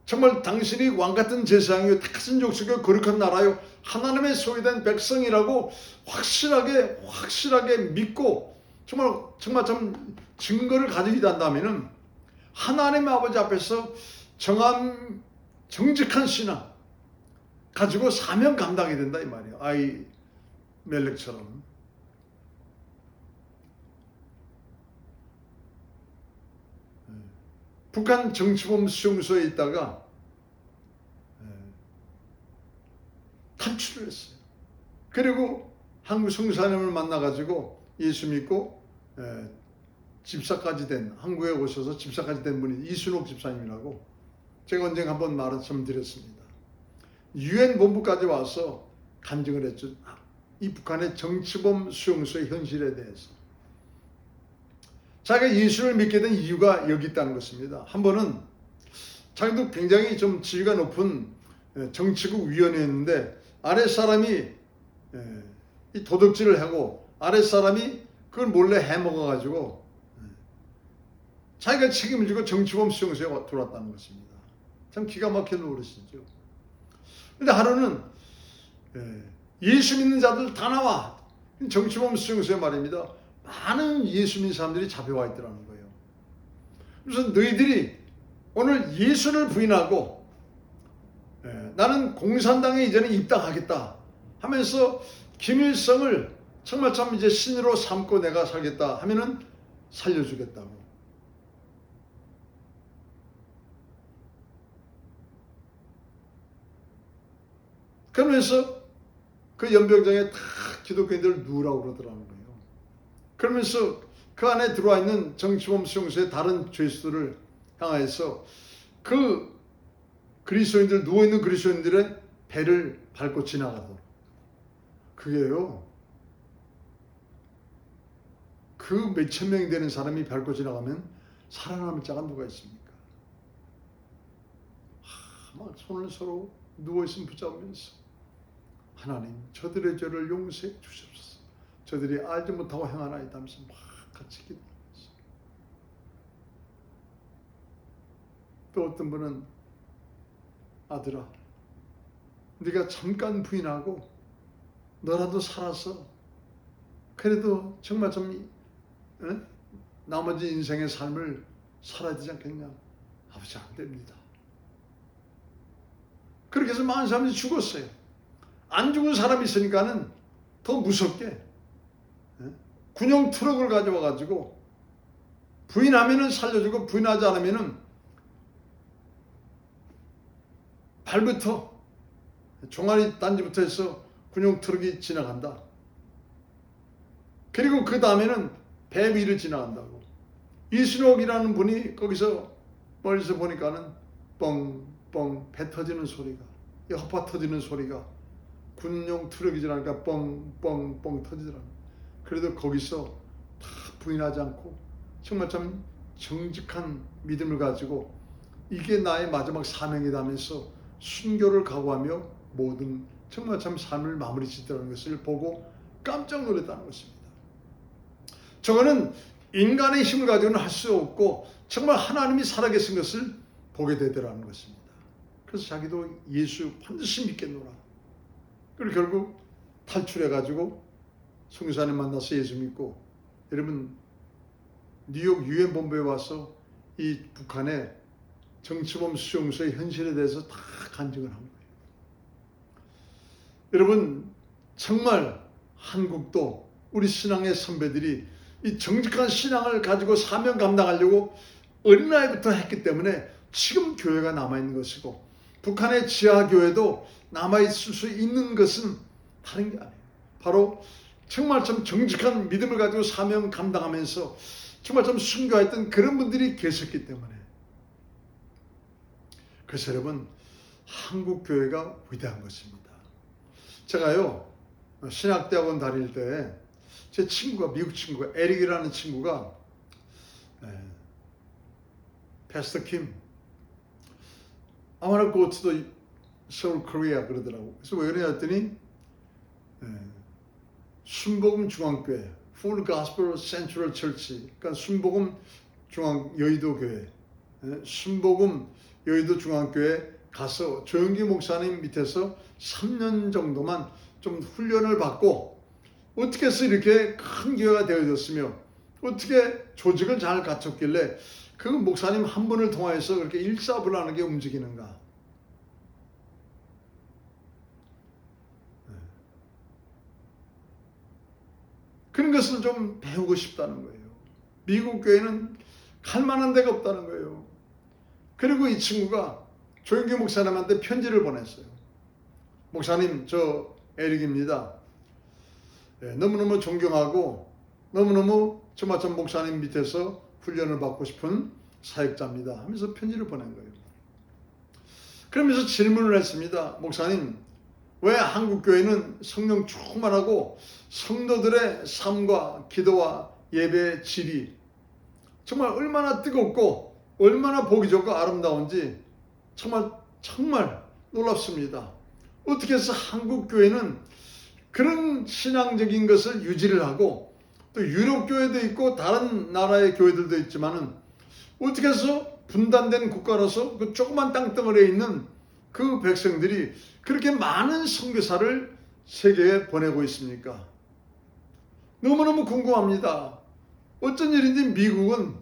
정말 당신이 왕같은 제사장이요 다신 족속이요 거룩한 나라요 하나님의 소유된 백성이라고 확실하게 믿고 정말 참 증거를 가지고 있다면은 하나님 아버지 앞에서 정한 정직한 신앙 가지고 사명 감당이 된다 이 말이에요. 아히멜렉처럼. 북한 정치범 수용소에 있다가 탈출을 했어요. 그리고 한국 성사님을 만나가지고 예수 믿고 집사까지 된, 한국에 오셔서 집사까지 된 분이 이순옥 집사님이라고 제가 언젠가 한번 말씀드렸습니다. 유엔 본부까지 와서 간증을 했죠. 이 북한의 정치범 수용소의 현실에 대해서. 자기가 예수를 믿게 된 이유가 여기 있다는 것입니다. 한 번은 자기도 굉장히 좀 지위가 높은 정치국 위원회였는데 아랫사람이 이 도둑질을 하고 아랫사람이 그걸 몰래 해먹어가지고 자기가 책임을 지고 정치범 수용소에 들어왔다는 것입니다. 참 기가 막힌 노릇이죠. 그런데 하루는 예수 믿는 자들 다 나와. 정치범 수용소에 말입니다, 많은 예수 믿는 사람들이 잡혀와 있더라는 거예요. 그래서 너희들이 오늘 예수를 부인하고 나는 공산당에 이제는 입당하겠다 하면서 김일성을 정말 참 이제 신으로 삼고 내가 살겠다 하면은 살려주겠다고. 그러면서 그 연병장에 다 기독교인들을 누우라고 그러더라는 거예요. 그러면서 그 안에 들어와 있는 정치범 수용소의 다른 죄수들을 향해서 그 그리스도인들, 누워있는 그리스도인들의 배를 밟고 지나가도록. 그게요, 그 몇천 명이 되는 사람이 밟고 지나가면 살아남을 자가 누가 있습니까? 막 손을 서로 누워있으면 붙잡으면서 하나님 저들의 죄를 용서해 주시옵소서. 저들이 알지 못하고 행하나이다 하면서 막 같이 기도했어요. 또 어떤 분은 아들아, 네가 잠깐 부인하고 너라도 살아서 그래도 정말 좀 나머지 인생의 삶을 살아야 되지 않겠냐? 아버지 안 됩니다. 그렇게 해서 많은 사람들이 죽었어요. 안 죽은 사람이 있으니까는 더 무섭게 군용 트럭을 가져와 가지고 부인하면은 살려주고 부인하지 않으면은 발부터 종아리 단지부터 해서 군용 트럭이 지나간다. 그리고 그 다음에는 배 위를 지나간다고. 이순옥이라는 분이 거기서 멀리서 보니까는 뻥뻥 배 터지는 소리가, 허파 터지는 소리가 군용 트럭이 지나니까 뻥뻥뻥 터지더라고요. 그래도 거기서 다 부인하지 않고 정말 참 정직한 믿음을 가지고 이게 나의 마지막 사명이다 하면서 순교를 각오하며 모든 정말 참 삶을 마무리 짓더라는 것을 보고 깜짝 놀랐다는 것입니다. 저거는 인간의 힘을 가지고는 할 수 없고 정말 하나님이 살아계신 것을 보게 되더라는 것입니다. 그래서 자기도 예수 반드시 믿겠노라. 그리고 결국 탈출해가지고 선교사님 만나서 예수 믿고, 여러분 뉴욕 유엔 본부에 와서 이 북한의 정치범 수용소의 현실에 대해서 다 간증을 한 거예요. 여러분 정말 한국도 우리 신앙의 선배들이 이 정직한 신앙을 가지고 사명 감당하려고 어린아이부터 했기 때문에 지금 교회가 남아있는 것이고, 북한의 지하교회도 남아있을 수 있는 것은 다른 게 아니에요. 바로 정말 좀 정직한 믿음을 가지고 사명 감당하면서 정말 좀 순교했던 그런 분들이 계셨기 때문에. 그래서 여러분 한국 교회가 위대한 것입니다. 제가요 신학대학원 다닐 때 제 친구가, 미국 친구가, 에릭이라는 친구가 패스터 킴, I want to go to the Seoul, Korea 그러더라고. 그래서 왜 그러냐 했더니 순복음 중앙교회, Full Gospel Central Church, 그러니까 순복음 중앙 여의도 교회, 순복음 여의도 중앙교회 가서 조영기 목사님 밑에서 3년 정도만 좀 훈련을 받고 어떻게 해서 이렇게 큰 교회가 되어졌으며 어떻게 조직을 잘 갖췄길래 그 목사님 한 분을 통해서 그렇게 일사불란하게 움직이는가. 그런 것을 좀 배우고 싶다는 거예요. 미국 교회는 갈 만한 데가 없다는 거예요. 그리고 이 친구가 조영기 목사님한테 편지를 보냈어요. 목사님, 저 에릭입니다. 너무너무 존경하고 너무너무 정말 전 목사님 밑에서 훈련을 받고 싶은 사역자입니다 하면서 편지를 보낸 거예요. 그러면서 질문을 했습니다. 목사님, 왜 한국교회는 성령 충만하고 성도들의 삶과 기도와 예배의 질이 정말 얼마나 뜨겁고 얼마나 보기 좋고 아름다운지 정말 놀랍습니다. 어떻게 해서 한국교회는 그런 신앙적인 것을 유지를 하고, 또 유럽 교회도 있고 다른 나라의 교회들도 있지만은 어떻게 해서 분단된 국가로서 그 조그만 땅덩어리에 있는 그 백성들이 그렇게 많은 선교사를 세계에 보내고 있습니까? 너무너무 궁금합니다. 어쩐 일인지 미국은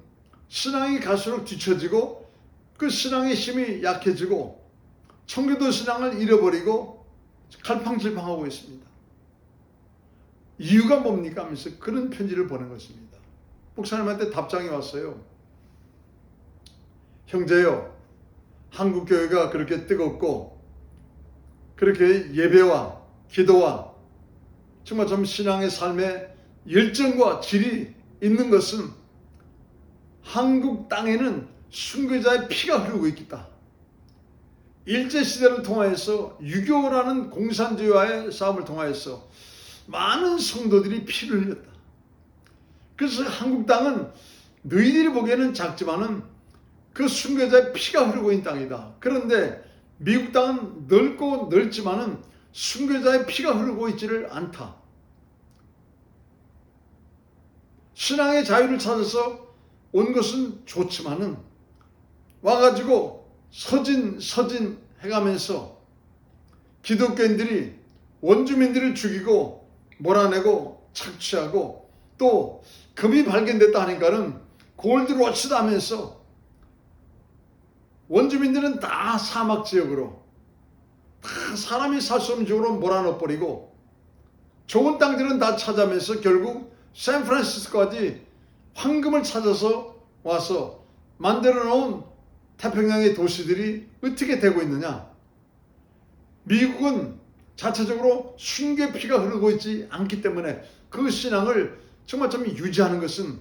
신앙이 갈수록 뒤처지고 그 신앙의 힘이 약해지고 청교도 신앙을 잃어버리고 갈팡질팡하고 있습니다. 이유가 뭡니까 하면서 그런 편지를 보낸 것입니다. 목사님한테 답장이 왔어요. 형제요, 한국교회가 그렇게 뜨겁고 그렇게 예배와 기도와 정말 좀 신앙의 삶에 열정과 질이 있는 것은 한국 땅에는 순교자의 피가 흐르고 있다. 일제시대를 통하여서 유교라는 공산주의와의 싸움을 통하여서 많은 성도들이 피를 흘렸다. 그래서 한국 땅은 너희들이 보기에는 작지만은 그 순교자의 피가 흐르고 있는 땅이다. 그런데 미국 땅은 넓고 넓지만은 순교자의 피가 흐르고 있지를 않다. 신앙의 자유를 찾아서 온 것은 좋지만은 와가지고 서진 해가면서 기독교인들이 원주민들을 죽이고 몰아내고 착취하고 또 금이 발견됐다 하니까는 골드로치도 하면서 원주민들은 다 사막 지역으로 다 사람이 살 수 없는 지역으로 몰아넣어버리고 좋은 땅들은 다 찾아면서 결국 샌프란시스코까지 황금을 찾아서 와서 만들어 놓은 태평양의 도시들이 어떻게 되고 있느냐. 미국은 자체적으로 순교의 피가 흐르고 있지 않기 때문에 그 신앙을 정말 좀 유지하는 것은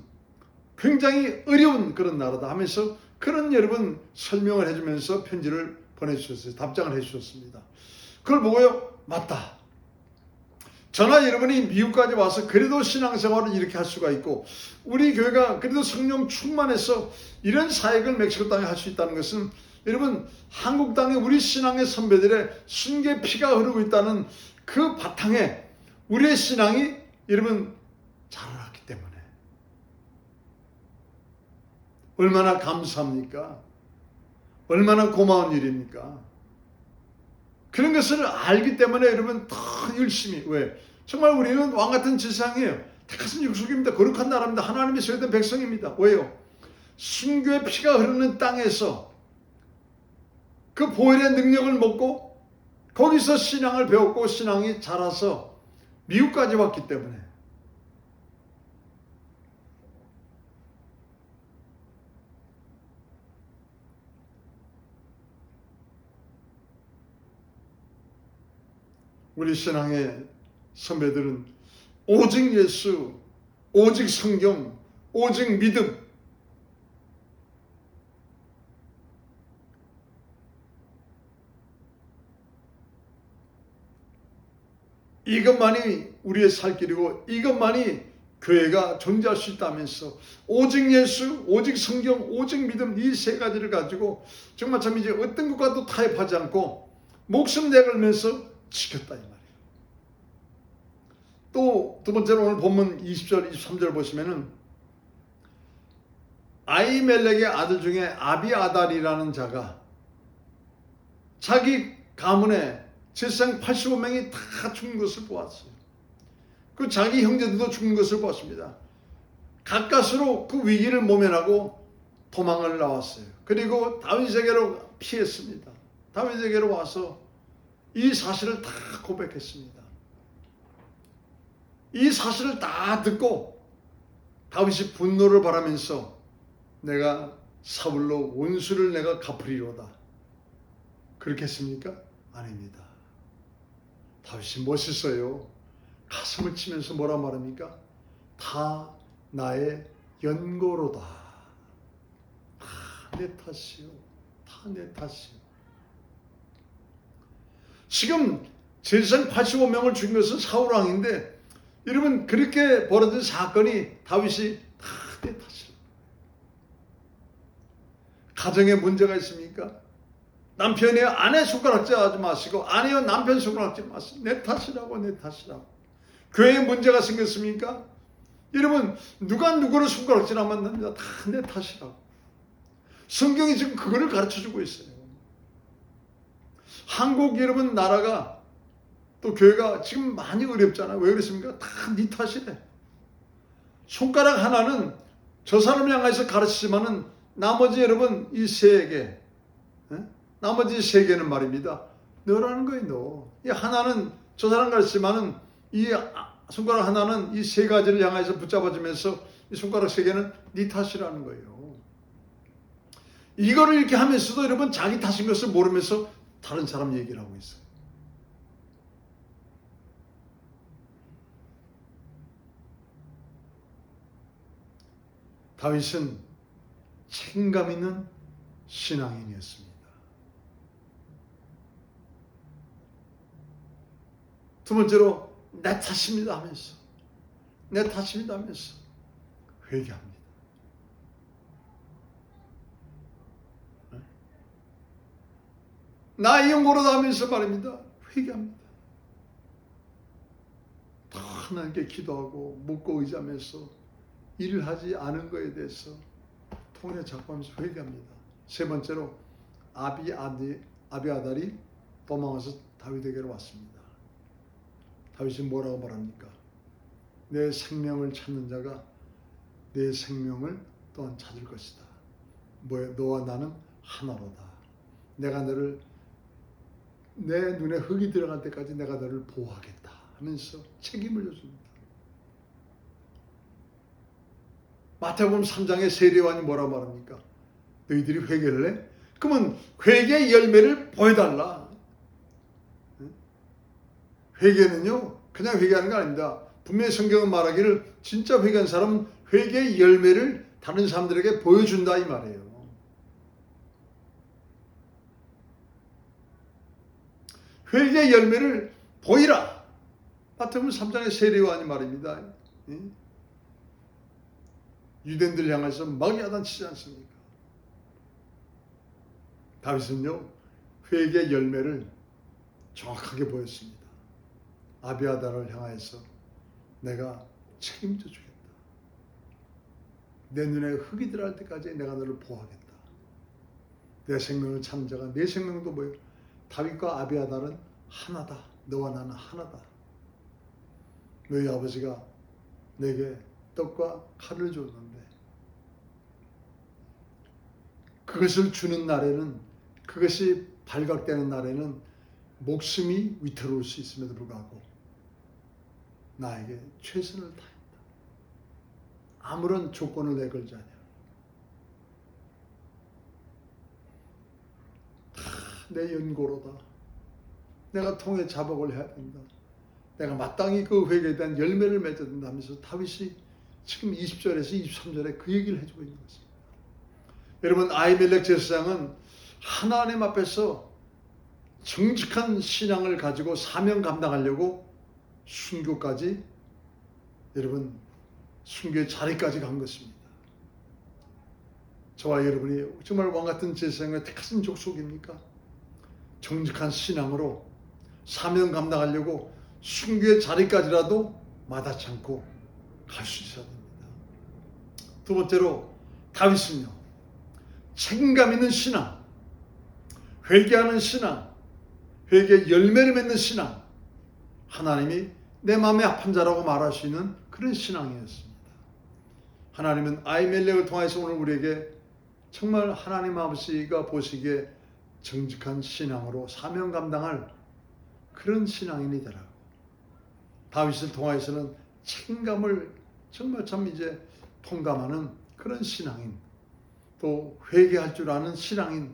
굉장히 어려운 그런 나라다 하면서 그런 여러분 설명을 해주면서 편지를 보내주셨어요. 답장을 해주셨습니다. 그걸 보고요, 맞다. 저나 여러분이 미국까지 와서 그래도 신앙생활을 이렇게 할 수가 있고 우리 교회가 그래도 성령 충만해서 이런 사역을 멕시코 땅에 할 수 있다는 것은 여러분 한국 땅에 우리 신앙의 선배들의 순교의 피가 흐르고 있다는 그 바탕에 우리의 신앙이 여러분 자라났기 때문에 얼마나 감사합니까? 얼마나 고마운 일입니까? 그런 것을 알기 때문에 여러분 더 열심히, 왜? 정말 우리는 왕같은 지상이에요. 택하신 육속입니다. 거룩한 나라입니다. 하나님의 소유된 백성입니다. 왜요? 순교의 피가 흐르는 땅에서 그 보혈의 능력을 먹고 거기서 신앙을 배웠고 신앙이 자라서 미국까지 왔기 때문에 우리 신앙의 선배들은 오직 예수, 오직 성경, 오직 믿음, 이것만이 우리의 살 길이고 이것만이 교회가 존재할 수 있다면서 오직 예수, 오직 성경, 오직 믿음 이 세 가지를 가지고 정말 참 이제 어떤 것과도 타협하지 않고 목숨 내걸면서 지켰다 이 말이에요. 또 두 번째로 오늘 본문 20절, 23절 보시면은 아히멜렉의 아들 중에 아비아달이라는 자가 자기 가문에 제사장 85명이 다 죽은 것을 보았어요. 그 자기 형제들도 죽은 것을 보았습니다. 가까스로 그 위기를 모면하고 도망을 나왔어요. 그리고 다윗에게로 피했습니다. 다윗에게로 와서 이 사실을 다 고백했습니다. 이 사실을 다 듣고 다윗이 분노를 바라면서 내가 사울로 원수를 내가 갚으리로다. 그렇게 했습니까? 아닙니다. 다윗이 멋있어요. 가슴을 치면서 뭐라 말합니까? 다 나의 연고로다. 다 내 탓이요. 다 내 탓이요. 지금 제사장 85명을 죽인 것은 사울 왕인데 여러분 그렇게 벌어진 사건이 다윗이 다 내 탓이요. 가정에 문제가 있습니까? 남편이 아내 손가락질 하지 마시고 아내와 남편 손가락질 마시고 내 탓이라고 내 탓이라고. 교회에 문제가 생겼습니까? 여러분 누가 누구를 손가락질하면 됩니다. 다 내 탓이라고. 성경이 지금 그거를 가르쳐주고 있어요. 한국 여러분 나라가 또 교회가 지금 많이 어렵잖아요. 왜 그렇습니까? 다 네 탓이래. 손가락 하나는 저 사람을 향해서 가르치지만은 나머지 여러분 이 세 개, 나머지 세 개는 말입니다. 너라는 거예요, 너. 이 하나는 저 사람 가르치지만은 이 손가락 하나는 이 세 가지를 향해서 붙잡아주면서 이 손가락 세 개는 네 탓이라는 거예요. 이거를 이렇게 하면서도 여러분 자기 탓인 것을 모르면서 다른 사람 얘기를 하고 있어요. 다윗은 책임감 있는 신앙인이었습니다. 두 번째로 내 탓입니다 하면서 내 탓입니다 하면서 회개합니다. 나의 영고로다 하면서 말입니다. 회개합니다. 다 하나님께 기도하고 묻고 의지하면서 일을 하지 않은 것에 대해서 통에 잡고하면서 회개합니다. 세 번째로 아비아달이 도망와서 다윗에게로 왔습니다. 다윗이 뭐라고 말합니까? 내 생명을 찾는 자가 내 생명을 또한 찾을 것이다. 너와 나는 하나로다. 내가 너를 내 눈에 흙이 들어갈 때까지 내가 너를 보호하겠다 하면서 책임을 줬습니다. 마태복음 3장의 세례요한이 뭐라고 말합니까? 너희들이 회개를 해? 그러면 회개의 열매를 보여달라. 회개는요 그냥 회개하는 거 아닙니다. 분명히 성경은 말하기를 진짜 회개한 사람은 회개의 열매를 다른 사람들에게 보여준다 이 말이에요. 회개의 열매를 보이라. 마태복음 3장의 세례요한이 말입니다. 유대인들 향해서 막야단 치지 않습니까? 다윗은요 회개의 열매를 정확하게 보였습니다. 아비아달을 향하여서 내가 책임져 주겠다. 내 눈에 흙이 들어갈 때까지 내가 너를 보호하겠다. 내 생명을 찾는 자가 내 생명도 뭐예요? 다윗과 아비아달은 하나다. 너와 나는 하나다. 너희 아버지가 내게 떡과 칼을 줬는데 그것을 주는 날에는 그것이 발각되는 날에는 목숨이 위태로울 수 있음에도 불구하고 나에게 최선을 다했다. 아무런 조건을 내걸지 않냐. 다 내 연고로다. 내가 통해 자복을 해야 된다. 내가 마땅히 그 회개에 대한 열매를 맺어야 된다 하면서 다윗이 지금 20절에서 23절에 그 얘기를 해주고 있는 것입니다. 여러분 아히멜렉 제사장은 하나님 앞에서 정직한 신앙을 가지고 사명 감당하려고 순교까지 여러분 순교의 자리까지 간 것입니다. 저와 여러분이 정말 왕같은 제사장의 택하신 족속입니까? 정직한 신앙으로 사명 감당하려고 순교의 자리까지라도 마다치 않고 갈 수 있어야 됩니다. 두 번째로 다윗은요 책임감 있는 신앙, 회개하는 신앙, 회개의 열매를 맺는 신앙, 하나님이 내 마음에 합한 자라고 말할 수 있는 그런 신앙이었습니다. 하나님은 아히멜렉을 통해서 오늘 우리에게 정말 하나님 아버지가 보시기에 정직한 신앙으로 사명 감당할 그런 신앙인이 되라고, 다윗을 통해서는 책임감을 정말 참 이제 통감하는 그런 신앙인, 또 회개할 줄 아는 신앙인,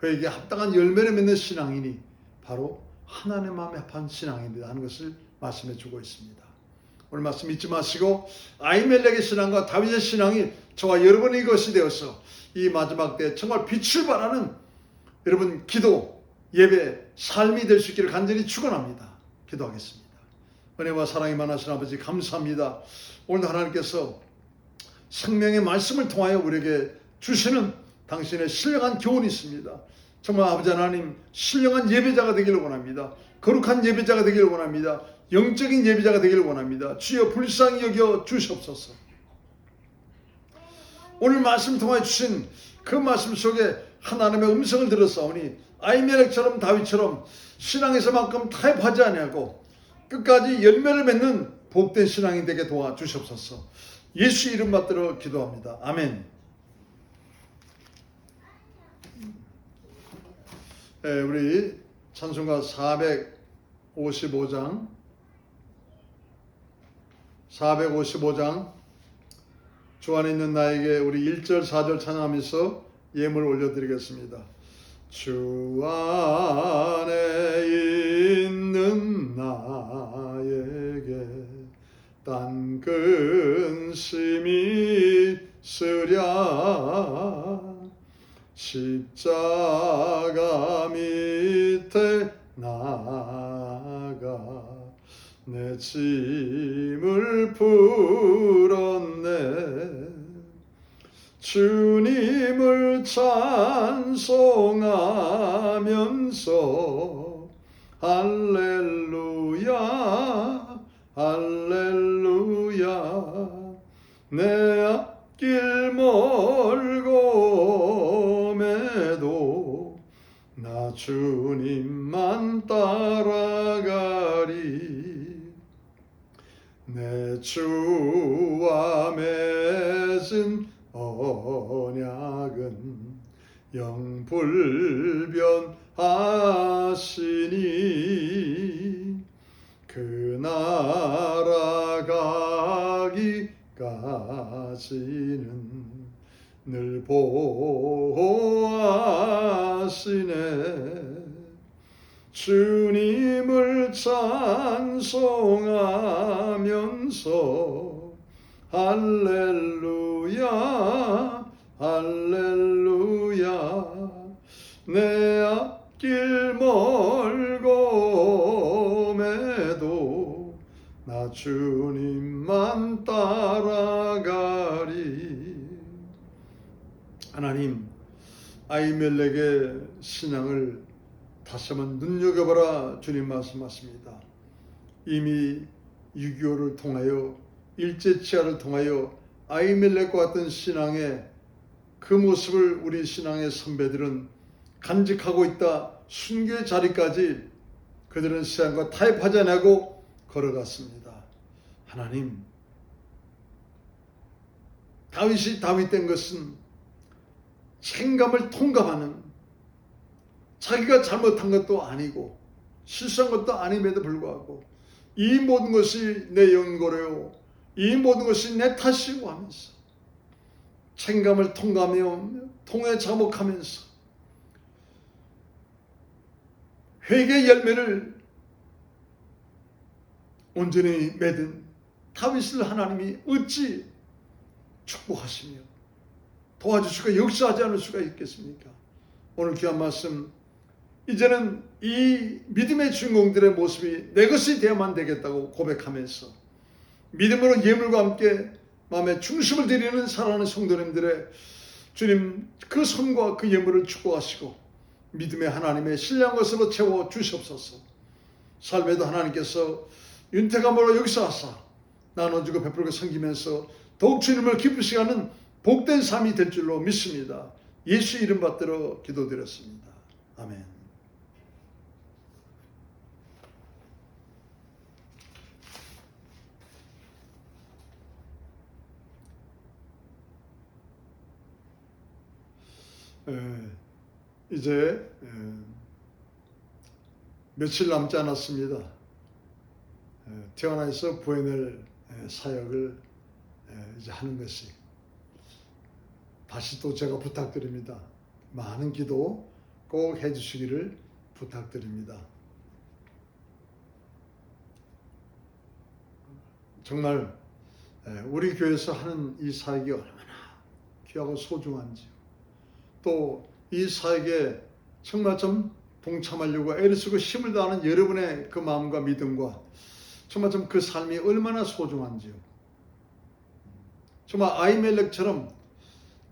회개에 합당한 열매를 맺는 신앙인이 바로 하나님 마음에 합한 신앙인이다 하는 것을 말씀해 주고 있습니다. 오늘 말씀 잊지 마시고 아히멜렉의 신앙과 다윗의 신앙이 저와 여러분의 것이 되어서 이 마지막 때 정말 빛을 발하는 여러분 기도, 예배, 삶이 될 수 있기를 간절히 축원합니다. 기도하겠습니다. 은혜와 사랑이 많으신 아버지 감사합니다. 오늘 하나님께서 생명의 말씀을 통하여 우리에게 주시는 당신의 신령한 교훈이 있습니다. 정말 아버지 하나님 신령한 예배자가 되기를 원합니다. 거룩한 예배자가 되기를 원합니다. 영적인 예배자가 되기를 원합니다. 주여 불쌍히 여겨 주시옵소서. 오늘 말씀 통해 주신 그 말씀 속에 하나님의 음성을 들었사오니 아히멜렉처럼 다윗처럼 신앙에서만큼 타협하지 아니하고 끝까지 열매를 맺는 복된 신앙이 되게 도와주시옵소서. 예수 이름 받들어 기도합니다. 아멘. 네, 우리 찬송가 455장 주 안에 있는 나에게 우리 1절 4절 찬양하면서 예물 올려드리겠습니다. 주 안에 있는 나에게 딴 근심이 있으랴 십자가 밑에 나가 내 짐을 풀었네. 주님을 찬송하면서 할렐루야 할렐루야 내 내 주와 맺은 언약은 영불변하시니 그 나라 가기까지는 늘 보호하시네. 주님을 찬송하면서 할렐루야 할렐루야 내 앞길 멀고매도 나 주님만 따라가리. 하나님, 아히멜렉의 신앙을 다시 한번 눈여겨보라 주님 말씀하십니다. 이미 6.25를 통하여 일제치하를 통하여 아히멜렉과 같은 신앙의 그 모습을 우리 신앙의 선배들은 간직하고 있다. 순교의 자리까지 그들은 세상과 타협하지 않고 걸어갔습니다. 하나님, 다윗이 다윗된 것은 책임감을 통감하는, 자기가 잘못한 것도 아니고 실수한 것도 아님에도 불구하고 이 모든 것이 내 연고래요, 이 모든 것이 내 탓이고 하면서 책임감을 통해 자복하면서 회개의 열매를 온전히 맺은 다윗을 하나님이 어찌 축복하시며 도와주시고 역사하지 않을 수가 있겠습니까? 오늘 귀한 말씀, 이제는 이 믿음의 주인공들의 모습이 내 것이 되어야만 되겠다고 고백하면서 믿음으로 예물과 함께 마음의 중심을 드리는 사랑하는 성도님들의 주님 그 손과 그 예물을 축복하시고 믿음의 하나님의 신령한 것으로 채워 주시옵소서. 삶에도 하나님께서 윤택함으로 역사하사 나눠주고 베풀고 섬기면서 더욱 주님을 기쁘시게 하는 복된 삶이 될 줄로 믿습니다. 예수 이름 받들어 기도드렸습니다. 아멘. 이제 며칠 남지 않았습니다. 태어나서 부해낼 사역을 이제 하는 것이, 다시 또 제가 부탁드립니다. 많은 기도 꼭 해주시기를 부탁드립니다. 정말 우리 교회에서 하는 이 사역이 얼마나 귀하고 소중한지요. 또 이 사역에 정말 좀 동참하려고 애를 쓰고 힘을 다하는 여러분의 그 마음과 믿음과 정말 좀 그 삶이 얼마나 소중한지요. 정말 아히멜렉처럼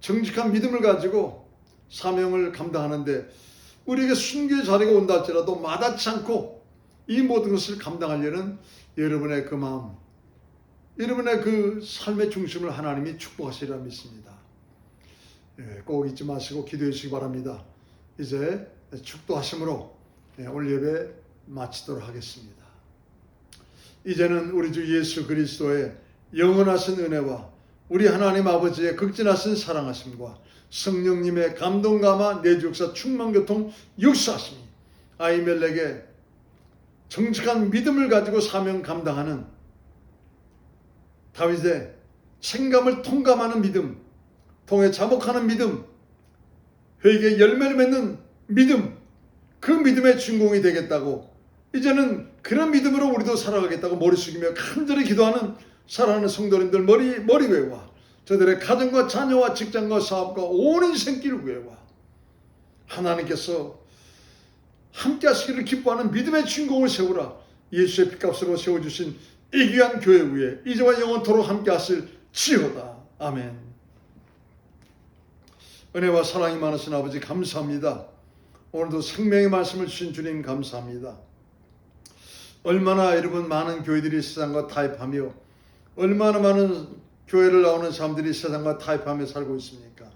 정직한 믿음을 가지고 사명을 감당하는데 우리에게 순교의 자리가 온다 할지라도 마다치 않고 이 모든 것을 감당하려는 여러분의 그 마음, 여러분의 그 삶의 중심을 하나님이 축복하시리라 믿습니다. 꼭 잊지 마시고 기도해 주시기 바랍니다. 이제 축도하심으로 오늘 예배 마치도록 하겠습니다. 이제는 우리 주 예수 그리스도의 영원하신 은혜와 우리 하나님 아버지의 극진하신 사랑하심과 성령님의 감동 감화 내주 역사 충만 교통 역사하심이 아히멜렉의 정직한 믿음을 가지고 사명 감당하는 다윗의 책임감을 통감하는 믿음, 통해 자복하는 믿음, 회개의 열매를 맺는 믿음, 그 믿음의 주인공이 되겠다고, 이제는 그런 믿음으로 우리도 살아가겠다고 머리 숙이며 간절히 기도하는 사랑하는 성도님들 머리 외와 저들의 가정과 자녀와 직장과 사업과 온 인생길 외와 하나님께서 함께 하시기를 기뻐하는 믿음의 주인공을 세우라. 예수의 피값으로 세워주신 이 귀한 교회 위에 이제와 영원토록 함께 하실 지어다. 아멘. 은혜와 사랑이 많으신 아버지 감사합니다. 오늘도 생명의 말씀을 주신 주님 감사합니다. 얼마나 여러분 많은 교회들이 세상과 타협하며 얼마나 많은 교회를 나오는 사람들이 세상과 타협하며 살고 있습니까?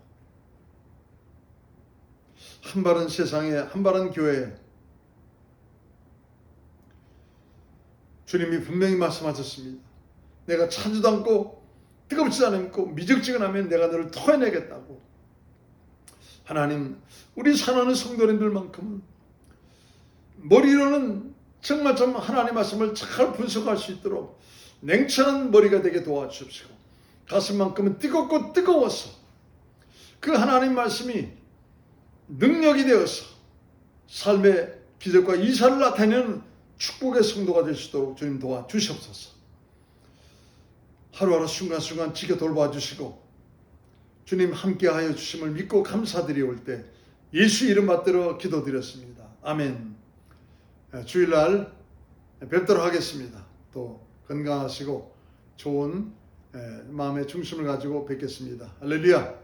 한 바른 세상에 한 바른 교회에 주님이 분명히 말씀하셨습니다. 내가 차지도 않고 뜨겁지 않고 미적지근하면 내가 너를 토해내겠다고. 하나님, 우리 사랑하는 성도님들만큼은 머리로는 정말 좀 하나님 말씀을 잘 분석할 수 있도록 냉철한 머리가 되게 도와주십시오. 가슴만큼은 뜨겁고 뜨거워서 그 하나님 말씀이 능력이 되어서 삶의 기적과 이사를 나타내는 축복의 성도가 될 수 있도록 주님 도와주시옵소서. 하루하루 순간순간 지켜 돌봐주시고 주님 함께하여 주심을 믿고 감사드리올 때 예수 이름 받들어 기도드렸습니다. 아멘. 주일날 뵙도록 하겠습니다. 또 건강하시고 좋은 마음의 중심을 가지고 뵙겠습니다. 할렐루야.